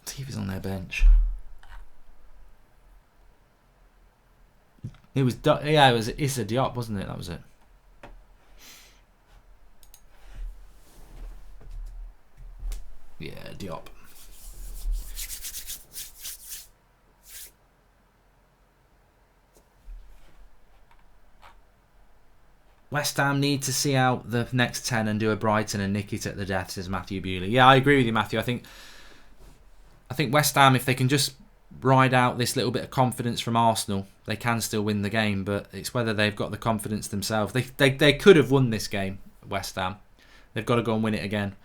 See if he's on their bench. It was Issa Diop, wasn't it? That was it. Yeah, Diop. West Ham need to see out the next 10 and do a Brighton and nick it at the death, says Matthew Bewley. Yeah, I agree with you, Matthew. I think West Ham, if they can just ride out this little bit of confidence from Arsenal, they can still win the game, but it's whether they've got the confidence themselves. They could have won this game, West Ham. They've got to go and win it again.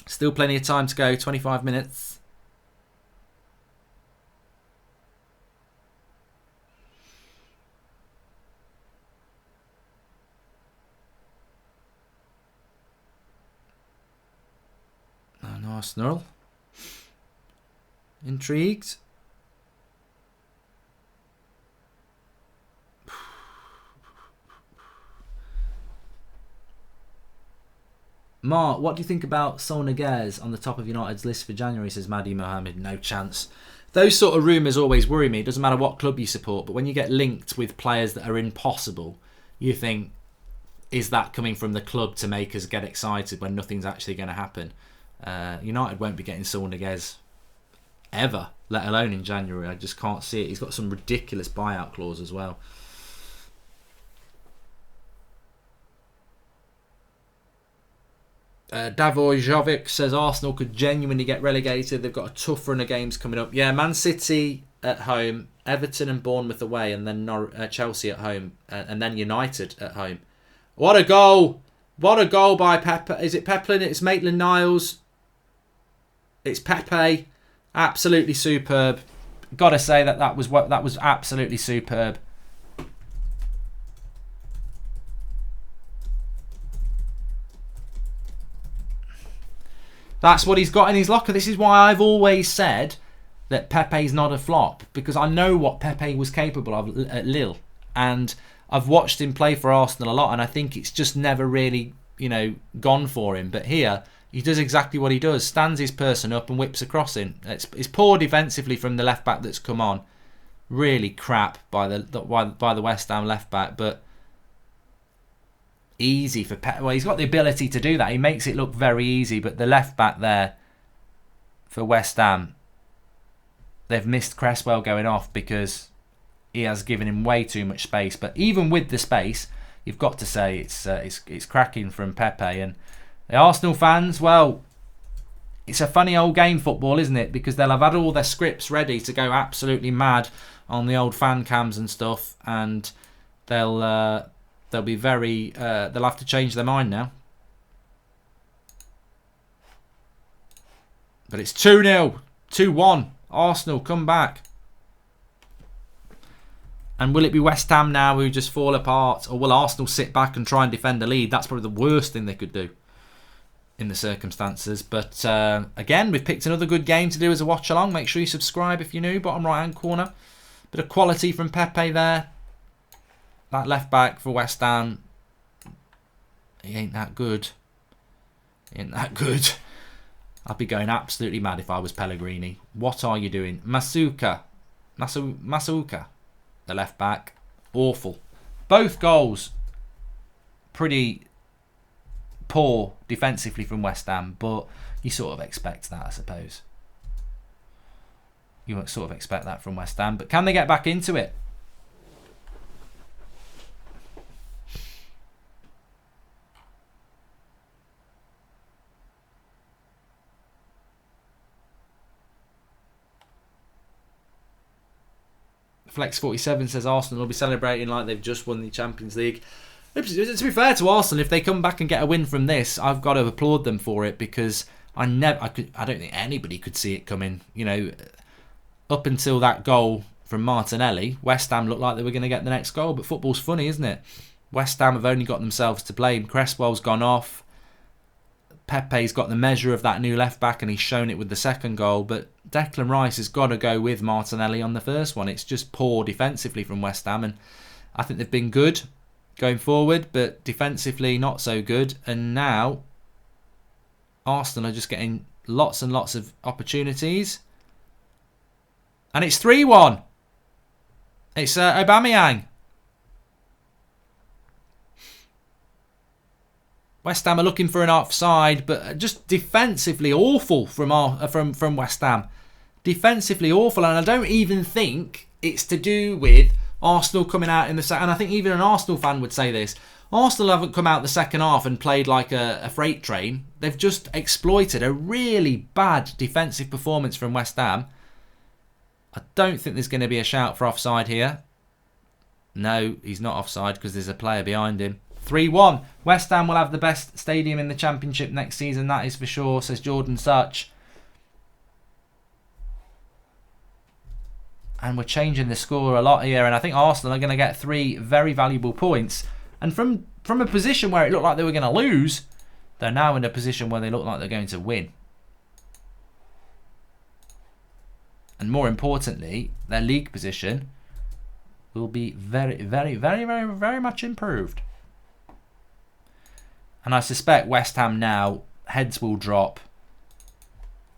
Still plenty of time to go, 25 minutes. Arsenal. Intrigued. Mark, what do you think about Sol Niguez on the top of United's list for January, says Madi Mohammed. No chance. Those sort of rumours always worry me. It doesn't matter what club you support, but when you get linked with players that are impossible, you think, is that coming from the club to make us get excited when nothing's actually going to happen? United won't be getting Sol Niguez ever, let alone in January. I just can't see it. He's got some ridiculous buyout clause as well. Davor Jovic says Arsenal could genuinely get relegated. They've got a tough run of games coming up. Yeah, Man City at home, Everton and Bournemouth away, and then Chelsea at home, and then United at home. What a goal! What a goal by Pepe. Is it Peplin? It's Maitland-Niles. It's Pepe. Absolutely superb. Got to say that was absolutely superb. That's what he's got in his locker. This is why I've always said that Pepe's not a flop, because I know what Pepe was capable of at Lille, and I've watched him play for Arsenal a lot, and I think it's just never really, gone for him. But here, he does exactly what he does. Stands his person up and whips a crossing. It's poor defensively from the left-back that's come on. Really crap by the West Ham left-back, but easy for Pep. Well, he's got the ability to do that. He makes it look very easy, but the left-back there for West Ham, they've missed Cresswell going off because he has given him way too much space. But even with the space, you've got to say it's cracking from Pepe. And the Arsenal fans, well, it's a funny old game, football, isn't it? Because they'll have had all their scripts ready to go absolutely mad on the old fan cams and stuff, and they'll be very they'll have to change their mind now. But it's 2-0, 2-1. Arsenal come back. And will it be West Ham now who just fall apart? Or will Arsenal sit back and try and defend the lead? That's probably the worst thing they could do in the circumstances. But again, we've picked another good game to do as a watch along. Make sure you subscribe if you're new. Bottom right hand corner. Bit of quality from Pepe there. That left back for West Ham, he ain't that good. He ain't that good. I'd be going absolutely mad if I was Pellegrini. What are you doing? Masuka, the left back, awful. Both goals pretty poor defensively from West Ham, but you sort of expect that, I suppose. You sort of expect that from West Ham, but can they get back into it? Flex47 says Arsenal will be celebrating like they've just won the Champions League. To be fair to Arsenal, if they come back and get a win from this, I've got to applaud them for it, because I don't think anybody could see it coming. Up until that goal from Martinelli, West Ham looked like they were going to get the next goal. But football's funny, isn't it? West Ham have only got themselves to blame. Cresswell's gone off. Pepe's got the measure of that new left back, and he's shown it with the second goal. But Declan Rice has got to go with Martinelli on the first one. It's just poor defensively from West Ham, and I think they've been good going forward, but defensively not so good. And now Arsenal are just getting lots and lots of opportunities, and it's 3-1. It's Aubameyang. West Ham are looking for an offside, but just defensively awful from West Ham. Defensively awful, and I don't even think it's to do with Arsenal coming out in the second, and I think even an Arsenal fan would say this. Arsenal haven't come out the second half and played like a freight train. They've just exploited a really bad defensive performance from West Ham. I don't think there's going to be a shout for offside here. No, he's not offside because there's a player behind him. 3-1. West Ham will have the best stadium in the Championship next season, that is for sure, says Jordan Such. And we're changing the score a lot here, and I think Arsenal are going to get 3 very valuable points. And from a position where it looked like they were going to lose, they're now in a position where they look like they're going to win. And more importantly, their league position will be very, very, very, very, very much improved. And I suspect West Ham now, heads will drop,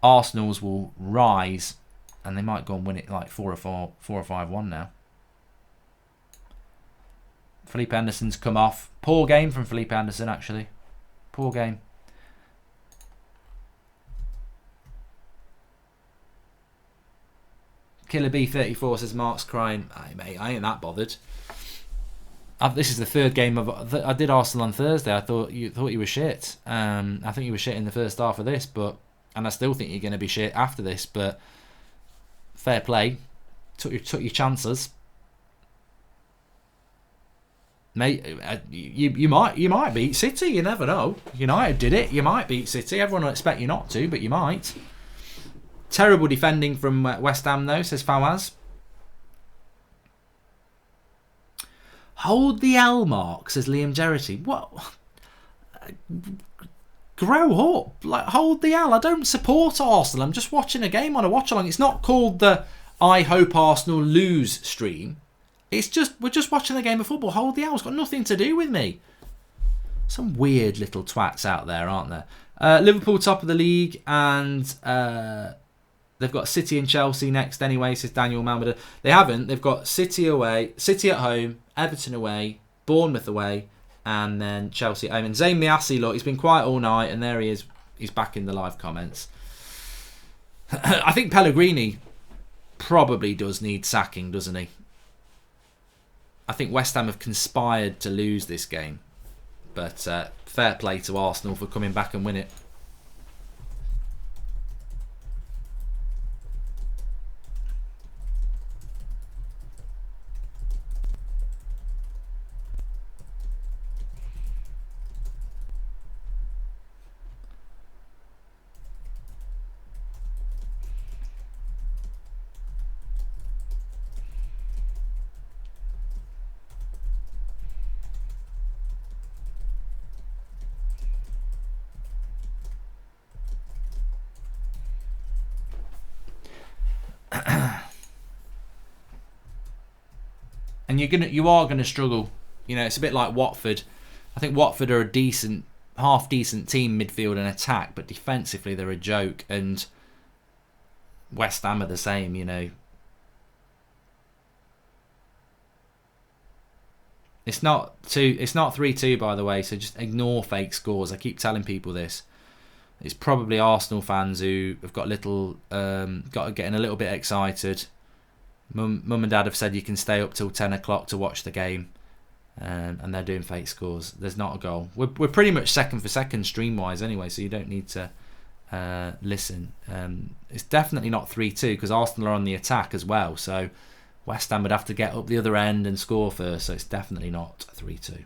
Arsenal's will rise, and they might go and win it like 4 or 5-1 now. Felipe Anderson's come off. Poor game from Felipe Anderson, actually. Poor game. Killer B34 says Mark's crying. Hey, mate, I ain't that bothered. This is the third game I did Arsenal on Thursday. I thought you were shit. I think you were shit in the first half of this, and I still think you're going to be shit after this. But fair play, took your chances, mate. You might beat City. You never know. United did it. You might beat City. Everyone will expect you not to, but you might. Terrible defending from West Ham, though, says Fawaz. Hold the L, Mark, says Liam Geraghty. What? Grow up. Like, hold the L. I don't support Arsenal. I'm just watching a game on a watch-along. It's not called the I hope Arsenal lose stream. It's just, we're just watching a game of football. Hold the L. It's got nothing to do with me. Some weird little twats out there, aren't there? Liverpool top of the league, and they've got City and Chelsea next anyway, says Daniel Malmada. They haven't. They've got City away, City at home, Everton away, Bournemouth away, and then Chelsea at home. And Zayn Miassi, look, he's been quiet all night, and there he is. He's back in the live comments. I think Pellegrini probably does need sacking, doesn't he? I think West Ham have conspired to lose this game. But fair play to Arsenal for coming back and win it. And you are gonna struggle. It's a bit like Watford. I think Watford are a half decent team, midfield and attack, but defensively they're a joke. And West Ham are the same. It's not 3-2, by the way. So just ignore fake scores. I keep telling people this. It's probably Arsenal fans who have got getting a little bit excited. Mum and Dad have said you can stay up till 10 o'clock to watch the game, and they're doing fake scores. There's not a goal. We're pretty much second for second stream wise anyway, so you don't need to listen. It's definitely not 3-2 because Arsenal are on the attack as well. So West Ham would have to get up the other end and score first. So it's definitely not 3-2.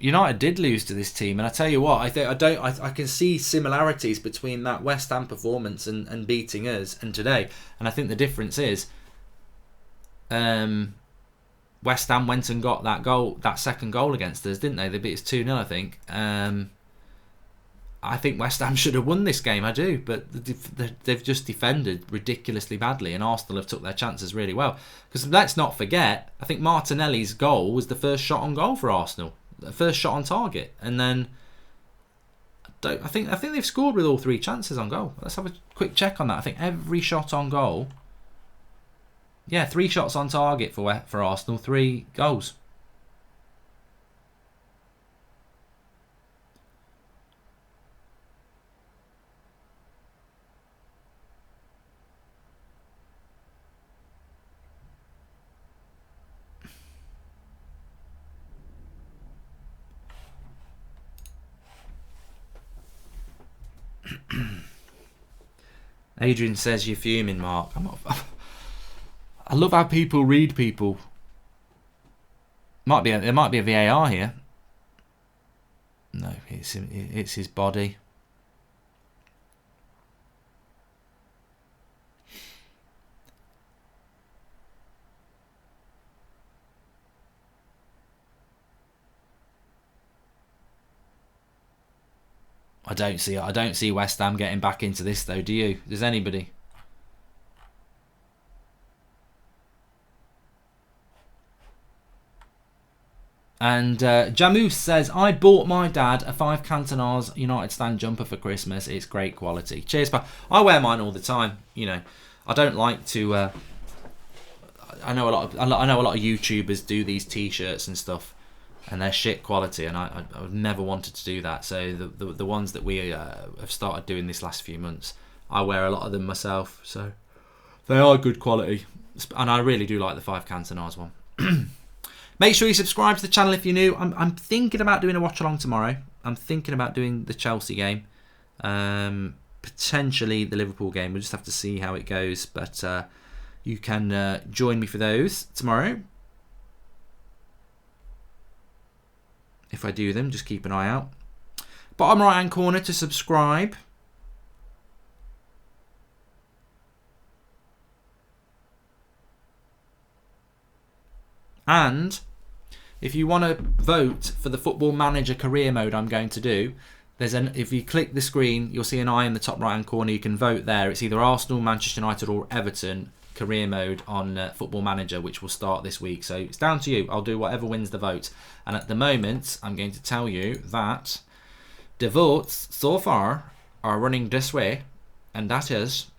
United did lose to this team, and I tell you what, I can see similarities between that West Ham performance and beating us and today, and I think the difference is West Ham went and got that second goal against us, didn't they? They beat us 2-0, I think. I think West Ham should have won this game, I do, but they've just defended ridiculously badly, and Arsenal have took their chances really well. Because let's not forget, I think Martinelli's goal was the first shot on goal for Arsenal. The first shot on target, and then I I think they've scored with all 3 chances on goal. Let's have a quick check on that. I think every shot on goal. Yeah, 3 shots on target for Arsenal, 3 goals. Adrian says you're fuming, Mark. I'm not. I love how people read people. There might be a VAR here. No, it's his body. I don't see West Ham getting back into this though, do you? Does anybody? And Jamus says, I bought my dad a 5 Cantonars United Stand jumper for Christmas. It's great quality. Cheers, pal. I wear mine all the time. You know, I don't like to. I know a lot of YouTubers do these T-shirts and stuff, and they're shit quality, and I've never wanted to do that. So the ones that we have started doing this last few months, I wear a lot of them myself. So they are good quality, and I really do like the 5 Cantonars one. Make sure you subscribe to the channel if you're new. I'm thinking about doing a watch along tomorrow. I'm thinking about doing the Chelsea game, potentially the Liverpool game. We'll just have to see how it goes. But you can join me for those tomorrow. If I do them, just keep an eye out. Bottom right hand corner to subscribe. And if you want to vote for the Football Manager career mode I'm going to do, if you click the screen, you'll see an eye in the top right hand corner. You can vote there. It's either Arsenal, Manchester United or Everton career mode on Football Manager, which will start this week. So it's down to you. I'll do whatever wins the vote. And at the moment, I'm going to tell you that the votes so far are running this way, and that is...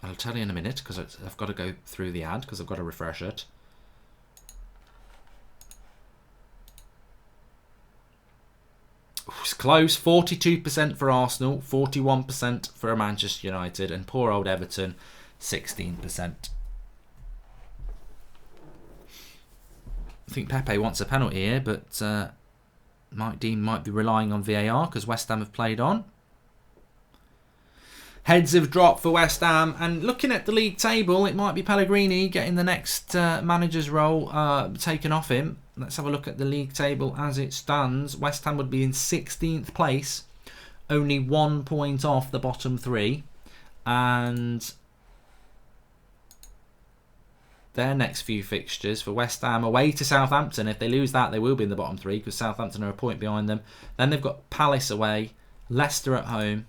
I'll tell you in a minute, because I've got to go through the ad, because I've got to refresh it. It's close. 42% for Arsenal, 41% for Manchester United, and poor old Everton, 16%. I think Pepe wants a penalty here, but Mike Dean might be relying on VAR, because West Ham have played on. Heads have dropped for West Ham, and looking at the league table, it might be Pellegrini getting the next manager's role taken off him. Let's have a look at the league table as it stands. West Ham would be in 16th place, only 1 point off the bottom 3, and their next few fixtures for West Ham away to Southampton. If they lose that, they will be in the bottom 3, because Southampton are a point behind them. Then they've got Palace away, Leicester at home.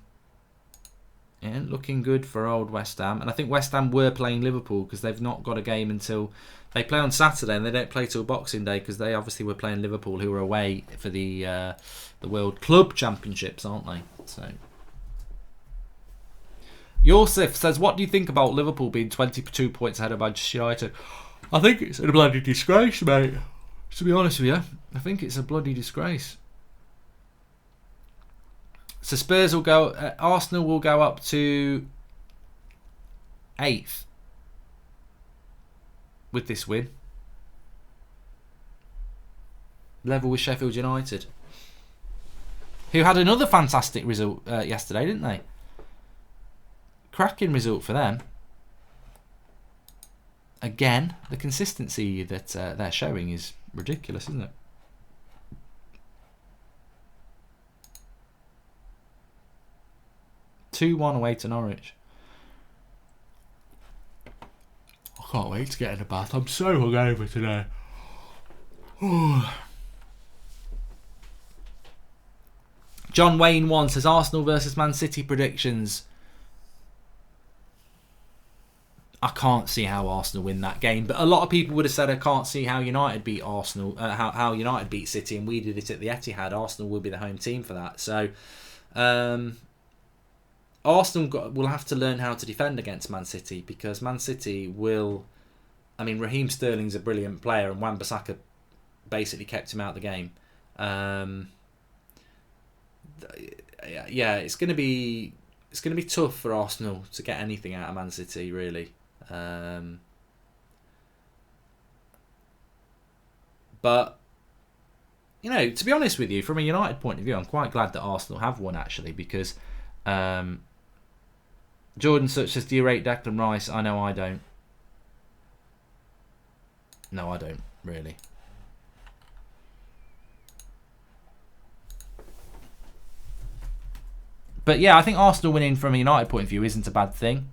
And looking good for old West Ham. And I think West Ham were playing Liverpool, because they've not got a game until... They play on Saturday, and they don't play till Boxing Day, because they obviously were playing Liverpool, who were away for the World Club Championships, aren't they? So, Yosef says, what do you think about Liverpool being 22 points ahead of Manchester United? I think it's a bloody disgrace, mate. To be honest with you, I think it's a bloody disgrace. So Spurs will go... Arsenal will go up to 8th with this win. Level with Sheffield United, who had another fantastic result yesterday, didn't they? Cracking result for them. Again, the consistency that they're showing is ridiculous, isn't it? (2-1) away to Norwich. I can't wait to get in a bath. I'm so hungover today. John Wayne 1 says Arsenal versus Man City predictions. I can't see how Arsenal win that game. But a lot of people would have said I can't see how United beat Arsenal, how United beat City, and we did it at the Etihad. Arsenal will be the home team for that. So Arsenal will have to learn how to defend against Man City, because Man City will... I mean, Raheem Sterling's a brilliant player, and Wan-Bissaka basically kept him out of the game. Yeah, it's going to be tough for Arsenal to get anything out of Man City, really. But, you know, to be honest with you, from a United point of view, I'm quite glad that Arsenal have won, actually, because Jordan Such says, do you rate Declan Rice? I know I don't. No, I don't, really. But yeah, I think Arsenal winning from a United point of view isn't a bad thing.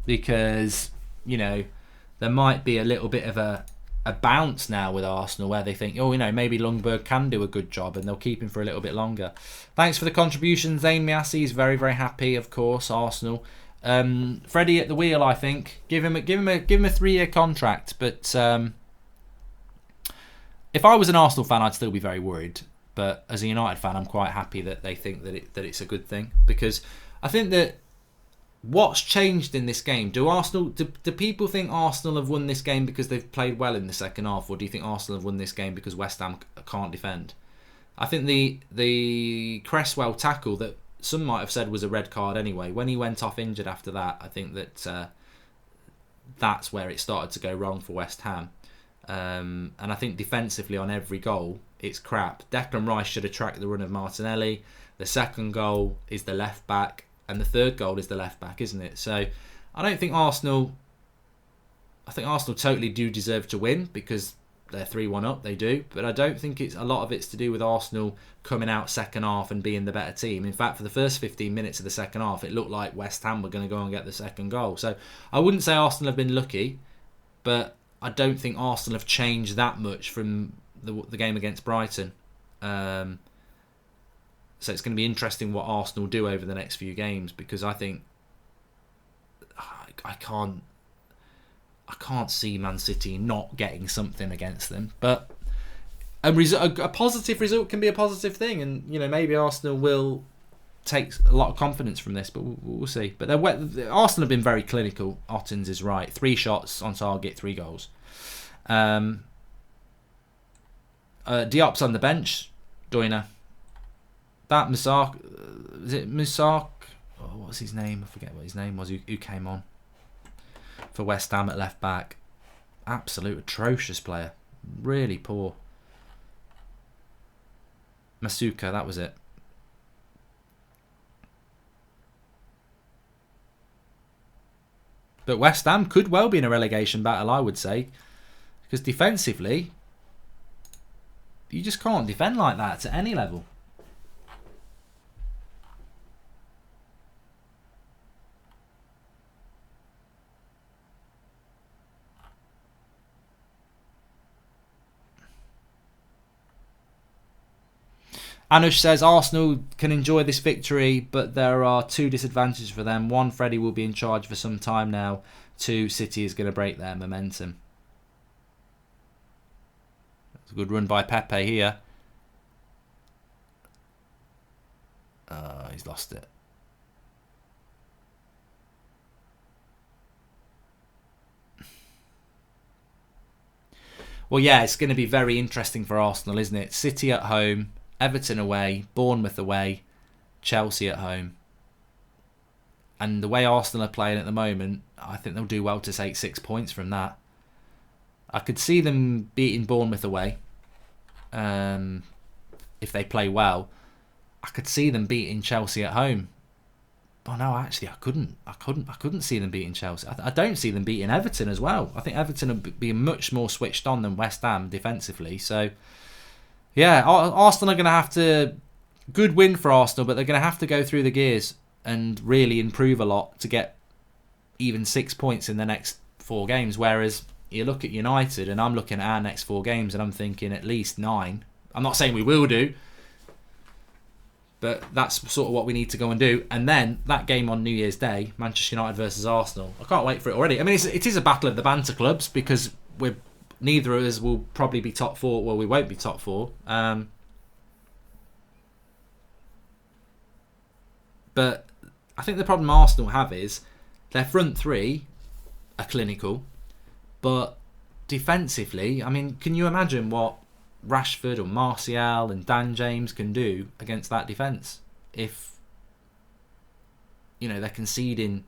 Because, you know, there might be a little bit of a bounce now with Arsenal, where they think, oh, you know, maybe Ljungberg can do a good job and they'll keep him for a little bit longer. Thanks for the contribution. Zane Miassi is very, very happy, of course, Arsenal. Freddie at the wheel, I think. Give him a 3-year contract. But if I was an Arsenal fan, I'd still be very worried. But as a United fan, I'm quite happy that they think that it's a good thing, because I think that what's changed in this game? Do people think Arsenal have won this game because they've played well in the second half, or do you think Arsenal have won this game because West Ham can't defend? I think the Cresswell tackle that some might have said was a red card anyway, when he went off injured after that, I think that that's where it started to go wrong for West Ham. And I think defensively on every goal, it's crap. Declan Rice should have tracked the run of Martinelli. The second goal is the left back, and the third goal is the left back, isn't it? So I think Arsenal totally do deserve to win, because they're 3-1 up, they do. But I don't think a lot of it's to do with Arsenal coming out second half and being the better team. In fact, for the first 15 minutes of the second half, it looked like West Ham were going to go and get the second goal. So I wouldn't say Arsenal have been lucky, but I don't think Arsenal have changed that much from the game against Brighton. So it's going to be interesting what Arsenal do over the next few games, because I think I can't see Man City not getting something against them. But a positive result can be a positive thing, and you know, maybe Arsenal will take a lot of confidence from this, but we'll see. But Arsenal have been very clinical. Ottens is right. 3 shots on target, 3 goals. Diop's on the bench. Doina. That Musak, is it Musak? Oh, what was his name? I forget what his name was. Who came on for West Ham at left back? Absolute atrocious player. Really poor. Masuka, that was it. But West Ham could well be in a relegation battle, I would say, because defensively, you just can't defend like that at any level. Anush says Arsenal can enjoy this victory, but there are 2 disadvantages for them. 1, Freddie will be in charge for some time now. 2, City is going to break their momentum. That's a good run by Pepe here. He's lost it. Well, yeah, it's going to be very interesting for Arsenal, isn't it? City at home, Everton away, Bournemouth away, Chelsea at home. And the way Arsenal are playing at the moment, I think they'll do well to take 6 points from that. I could see them beating Bournemouth away if they play well. I could see them beating Chelsea at home. But no, actually, I couldn't see them beating Chelsea. I don't see them beating Everton as well. I think Everton will be much more switched on than West Ham defensively. So, yeah, Arsenal are going to have to... Good win for Arsenal, but they're going to have to go through the gears and really improve a lot to get even 6 points in the next 4 games. Whereas you look at United, and I'm looking at our next 4 games, and I'm thinking at least 9. I'm not saying we will do, but that's sort of what we need to go and do. And then that game on New Year's Day, Manchester United versus Arsenal. I can't wait for it already. I mean, it is a battle of the banter clubs, because neither of us will probably be top 4. Well, we won't be top 4. But I think the problem Arsenal have is their front 3 are clinical, but defensively, I mean, can you imagine what Rashford or Martial and Dan James can do against that defence if, you know, they're conceding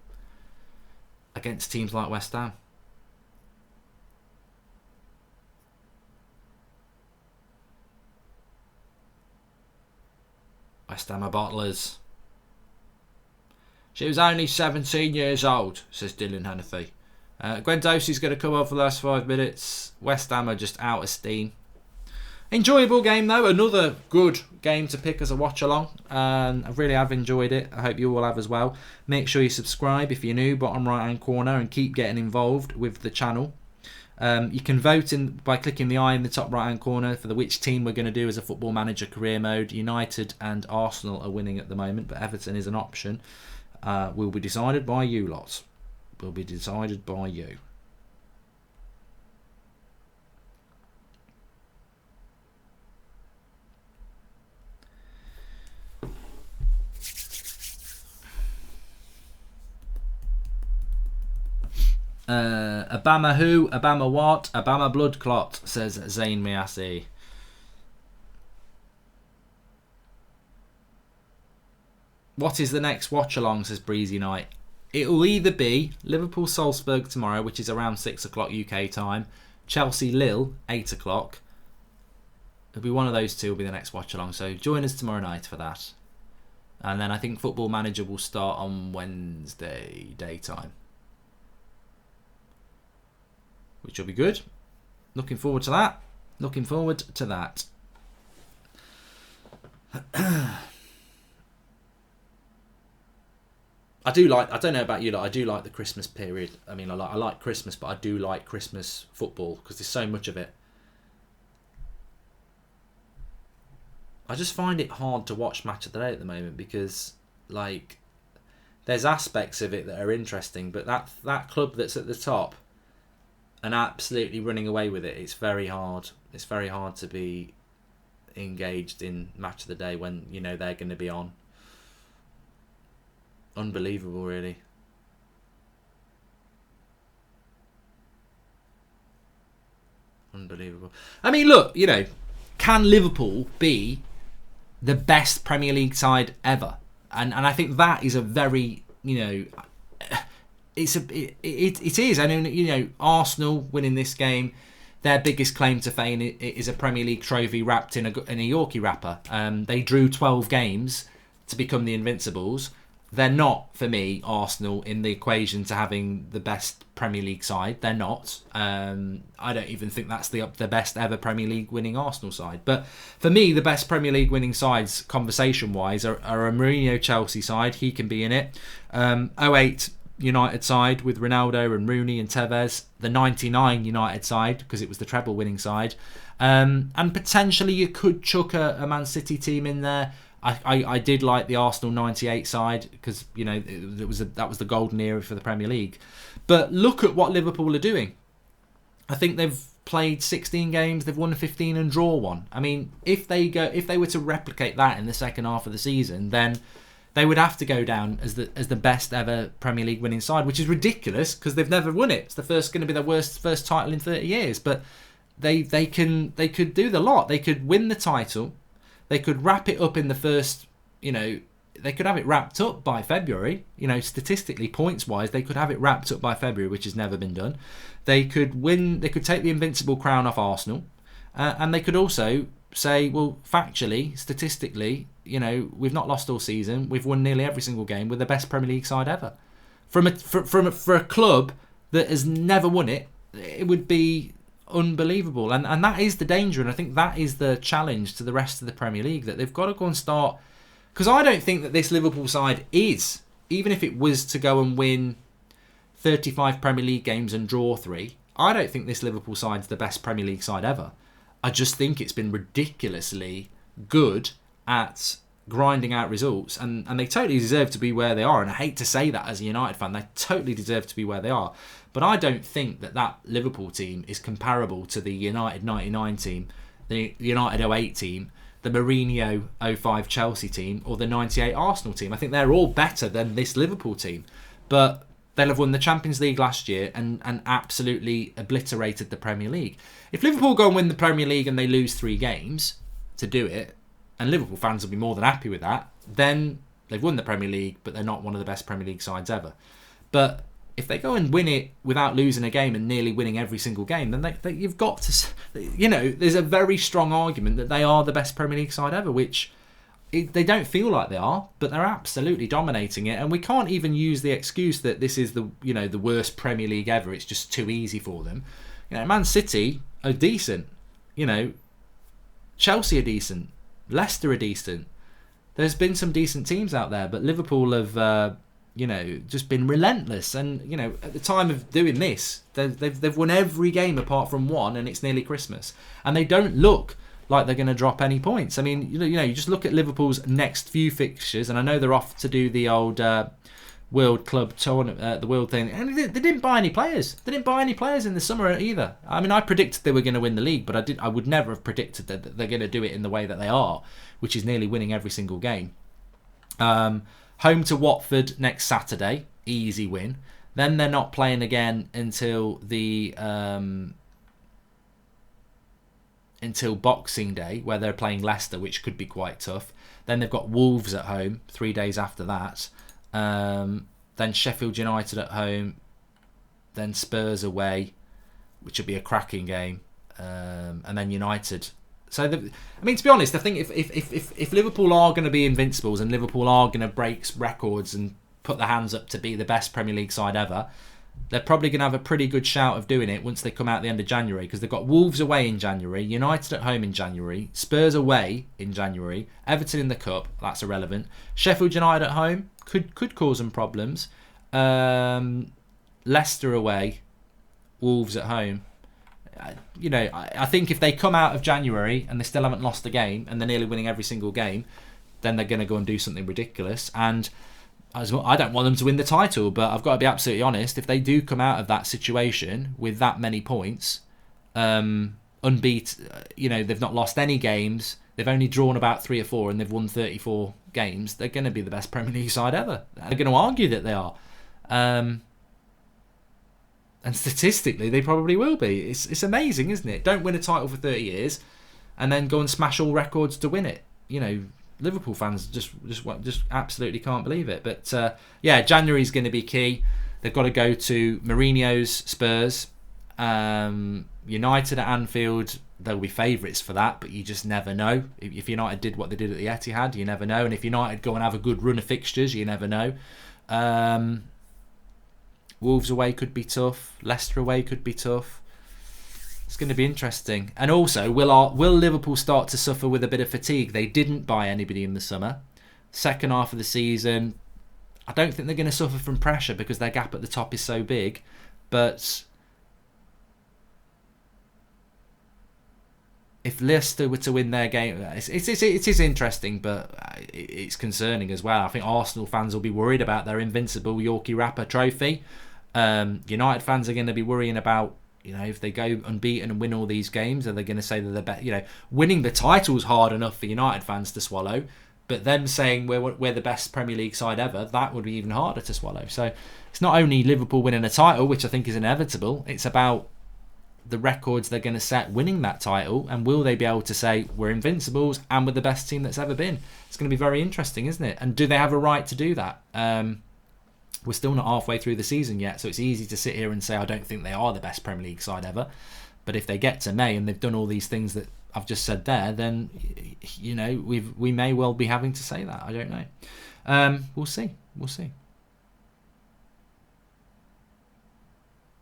against teams like West Ham? West Ham are bottlers. She was only 17 years old, says Dylan Hannafy. Guendouzi's going to come on for the last 5 minutes. West Ham are just out of steam. Enjoyable game though. Another good game to pick as a watch along. I really have enjoyed it. I hope you all have as well. Make sure you subscribe if you're new, bottom right hand corner, and keep getting involved with the channel. You can vote by clicking the eye in the top right hand corner for which team we're going to do as a Football Manager career mode. United and Arsenal are winning at the moment, but Everton is an option. Will be decided by you lot. Will be decided by you. Obama who? Obama what? Obama blood clot, says Zain Miasi. What is the next watch along, says Breezy Knight. It'll either be Liverpool Salzburg tomorrow, which is around 6 o'clock UK time, Chelsea Lille 8 o'clock. It'll be one of those two will be the next watch along, so join us tomorrow night for that. And then I think Football Manager will start on Wednesday daytime, which will be good. Looking forward to that. Looking forward to that. I don't know about you, like, I do like the Christmas period. I mean, I like Christmas, but I do like Christmas football because there's so much of it. I just find it hard to watch Match of the Day at the moment because, like, there's aspects of it that are interesting, but that club that's at the top and absolutely running away with it, it's very hard. It's very hard to be engaged in Match of the Day when, you know, they're going to be on. Unbelievable, really. Unbelievable. I mean, look, you know, can Liverpool be the best Premier League side ever? And I think that is a very, you know, it is. I mean, you know, Arsenal winning this game, their biggest claim to fame is a Premier League trophy wrapped in a Yorkie wrapper. They drew 12 games to become the Invincibles. They're not, for me, Arsenal in the equation to having the best Premier League side. They're not. I don't even think that's the best ever Premier League winning Arsenal side. But for me, the best Premier League winning sides, conversation-wise, are a Mourinho Chelsea side. He can be in it. 08 United side with Ronaldo and Rooney and Tevez. The 99 United side, because it was the treble winning side. And potentially you could chuck a Man City team in there. I did like the Arsenal 98 side because, you know, that was the golden era for the Premier League. But look at what Liverpool are doing. I think they've played 16 games, they've won 15 and draw 1. I mean, if they were to replicate that in the second half of the season, then they would have to go down as the best ever Premier League winning side, which is ridiculous because they've never won it. It's going to be their first title in 30 years. But they could do the lot. They could win the title. They could wrap it up in the first, you know, they could have it wrapped up by February. You know, statistically, points-wise, they could have it wrapped up by February, which has never been done. They could win, they could take the invincible crown off Arsenal. And they could also say, well, factually, statistically, you know, we've not lost all season. We've won nearly every single game. We're the best Premier League side ever. For a club that has never won it, it would be unbelievable, and that is the danger, and I think that is the challenge to the rest of the Premier League, that they've got to go and start, because I don't think that this Liverpool side is, even if it was to go and win 35 Premier League games and draw 3, I don't think this Liverpool side's the best Premier League side ever. I just think it's been ridiculously good at grinding out results, and they totally deserve to be where they are. And I hate to say that as a United fan, they totally deserve to be where they are. But I don't think that Liverpool team is comparable to the United 99 team, the United 08 team, the Mourinho 05 Chelsea team, or the 98 Arsenal team. I think they're all better than this Liverpool team. But they'll have won the Champions League last year and absolutely obliterated the Premier League. If Liverpool go and win the Premier League and they lose 3 games to do it, and Liverpool fans will be more than happy with that, then they've won the Premier League, but they're not one of the best Premier League sides ever. But if they go and win it without losing a game and nearly winning every single game, then you've got to, there's a very strong argument that they are the best Premier League side ever, which they don't feel like they are, but they're absolutely dominating it. And we can't even use the excuse that this is the worst Premier League ever. It's just too easy for them. Man City are decent. Chelsea are decent. Leicester are decent. There's been some decent teams out there, but Liverpool have, just been relentless. And at the time of doing this, they've won every game apart from one, and it's nearly Christmas. And they don't look like they're going to drop any points. I mean, you just look at Liverpool's next few fixtures, and I know they're off to do the old World Club tournament, the World thing, and they didn't buy any players. They didn't buy any players in the summer either. I mean, I predicted they were going to win the league, but I would never have predicted that they're going to do it in the way that they are, which is nearly winning every single game. Home to Watford next Saturday, easy win. Then they're not playing again until Boxing Day, where they're playing Leicester, which could be quite tough. Then they've got Wolves at home 3 days after that. Then Sheffield United at home, then Spurs away, which would be a cracking game, and then United. So, to be honest, I think if Liverpool are going to be invincibles and Liverpool are going to break records and put their hands up to be the best Premier League side ever, they're probably going to have a pretty good shout of doing it once they come out at the end of January, because they've got Wolves away in January, United at home in January, Spurs away in January, Everton in the Cup, that's irrelevant, Sheffield United at home could cause them problems, Leicester away, Wolves at home. I think if they come out of January and they still haven't lost a game and they're nearly winning every single game, then they're going to go and do something ridiculous. And I don't want them to win the title, but I've got to be absolutely honest. If they do come out of that situation with that many points, unbeaten, they've not lost any games, they've only drawn about 3 or 4, and they've won 34 games, they're going to be the best Premier League side ever. They're going to argue that they are. And statistically, they probably will be. It's amazing, isn't it? Don't win a title for 30 years and then go and smash all records to win it. Liverpool fans just absolutely can't believe it. But January's going to be key. They've got to go to Mourinho's Spurs, United at Anfield. They'll be favourites for that, but you just never know. If United did what they did at the Etihad, you never know. And if United go and have a good run of fixtures, you never know. Wolves away could be tough. Leicester away could be tough. It's going to be interesting. And also, will Liverpool start to suffer with a bit of fatigue? They didn't buy anybody in the summer. Second half of the season, I don't think they're going to suffer from pressure because their gap at the top is so big. But if Leicester were to win their game, it is interesting, but it's concerning as well. I think Arsenal fans will be worried about their invincible Yorkie Rapper trophy. United fans are going to be worrying about, if they go unbeaten and win all these games, are they going to say that they're better? Winning the title's hard enough for United fans to swallow, but them saying we're the best Premier League side ever, that would be even harder to swallow. So it's not only Liverpool winning a title, which I think is inevitable, it's about the records they're going to set winning that title, and will they be able to say we're invincibles and we're the best team that's ever been? It's going to be very interesting, isn't it? And do they have a right to do that? We're still not halfway through the season yet, so it's easy to sit here and say I don't think they are the best Premier League side ever. But if they get to May and they've done all these things that I've just said there, then we may well be having to say that. I don't know. We'll see.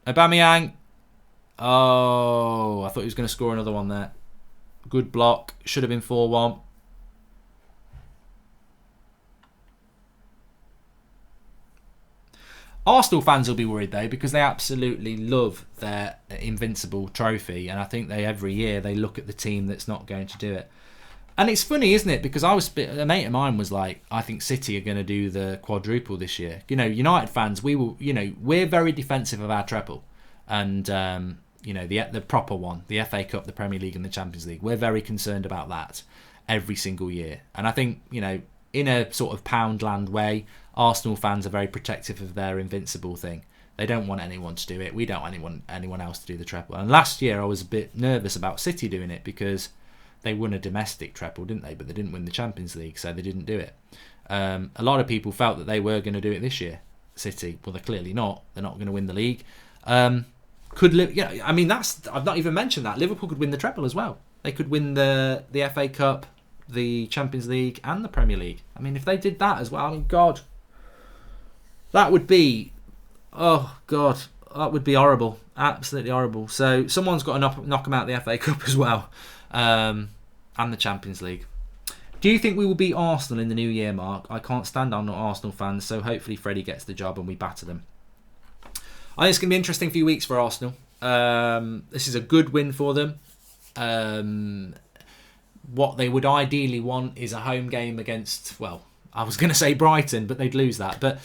Aubameyang. Oh, I thought he was going to score another one there. Good block. Should have been 4-1. Arsenal fans will be worried though, because they absolutely love their Invincible trophy, and I think every year they look at the team that's not going to do it. And it's funny, isn't it? Because a mate of mine was like, I think City are going to do the quadruple this year. You know, United fans, we're very defensive of our treble, and the proper one, the FA Cup, the Premier League, and the Champions League. We're very concerned about that every single year. And I think, in a sort of Poundland way, Arsenal fans are very protective of their Invincible thing. They don't want anyone to do it. We don't want anyone else to do the treble. And last year I was a bit nervous about City doing it, because they won a domestic treble, didn't they? But they didn't win the Champions League, so they didn't do it. A lot of people felt that they were going to do it this year, City. Well, they're clearly not. They're not going to win the league. I've not even mentioned that. Liverpool could win the treble as well. They could win the FA Cup, the Champions League, and the Premier League. I mean, if they did that as well, God, that would be, that would be horrible. Absolutely horrible. So someone's got to knock them out of the FA Cup as well. And the Champions League. Do you think we will beat Arsenal in the new year, Mark? I can't stand on Arsenal fans, so hopefully Freddie gets the job and we batter them. I think it's going to be an interesting few weeks for Arsenal. This is a good win for them. What they would ideally want is a home game against, well, I was going to say Brighton, but they'd lose that. But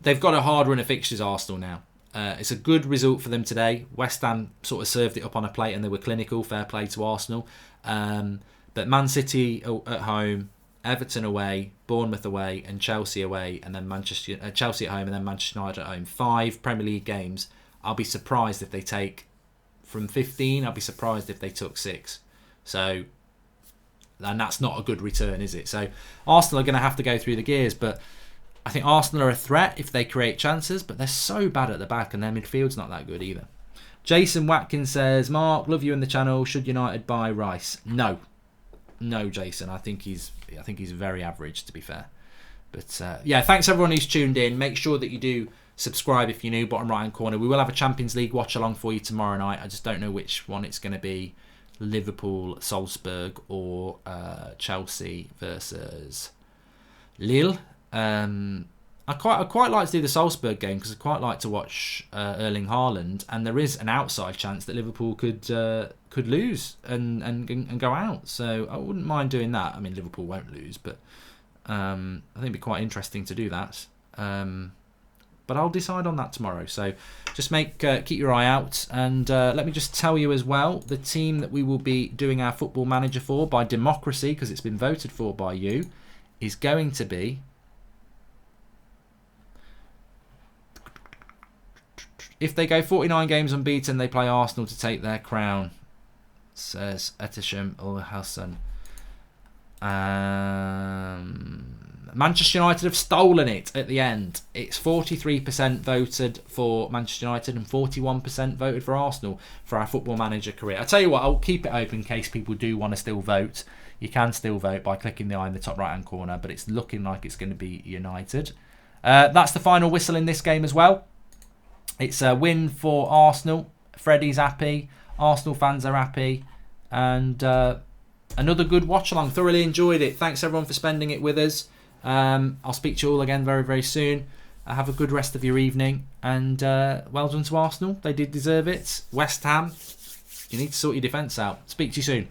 they've got a hard run of fixtures, Arsenal, now. It's a good result for them today. West Ham sort of served it up on a plate and they were clinical. Fair play to Arsenal. But Man City at home, Everton away, Bournemouth away, and Chelsea away, and then Chelsea at home, and then Manchester United at home. 5 Premier League games. I'll be surprised if they take from 15. I'll be surprised if they took 6. So, and that's not a good return, is it? So Arsenal are going to have to go through the gears, but I think Arsenal are a threat if they create chances, but they're so bad at the back, and their midfield's not that good either. Jason Watkins says, Mark, love you in the channel. Should United buy Rice? No, Jason. I think he's very average, to be fair. But thanks everyone who's tuned in. Make sure that you do subscribe if you're new. Bottom right hand corner. We will have a Champions League watch along for you tomorrow night. I just don't know which one it's going to be. Liverpool, Salzburg, or Chelsea versus Lille. I quite like to do the Salzburg game because I quite like to watch Erling Haaland, and there is an outside chance that Liverpool could lose and go out. So I wouldn't mind doing that. I mean, Liverpool won't lose, but I think it'd be quite interesting to do that. But I'll decide on that tomorrow. So just keep your eye out, and let me just tell you as well, the team that we will be doing our Football Manager for by democracy, because it's been voted for by you, is going to be. If they go 49 games unbeaten, they play Arsenal to take their crown, says Etisham Ul-Hassan. Manchester United have stolen it at the end. It's 43% voted for Manchester United and 41% voted for Arsenal for our Football Manager career. I tell you what, I'll keep it open in case people do want to still vote. You can still vote by clicking the eye in the top right hand corner, but it's looking like it's going to be United. That's the final whistle in this game as well. It's a win for Arsenal. Freddie's happy. Arsenal fans are happy. And another good watch along. Thoroughly enjoyed it. Thanks everyone for spending it with us. I'll speak to you all again very, very soon. Have a good rest of your evening. And well done to Arsenal. They did deserve it. West Ham, you need to sort your defence out. Speak to you soon.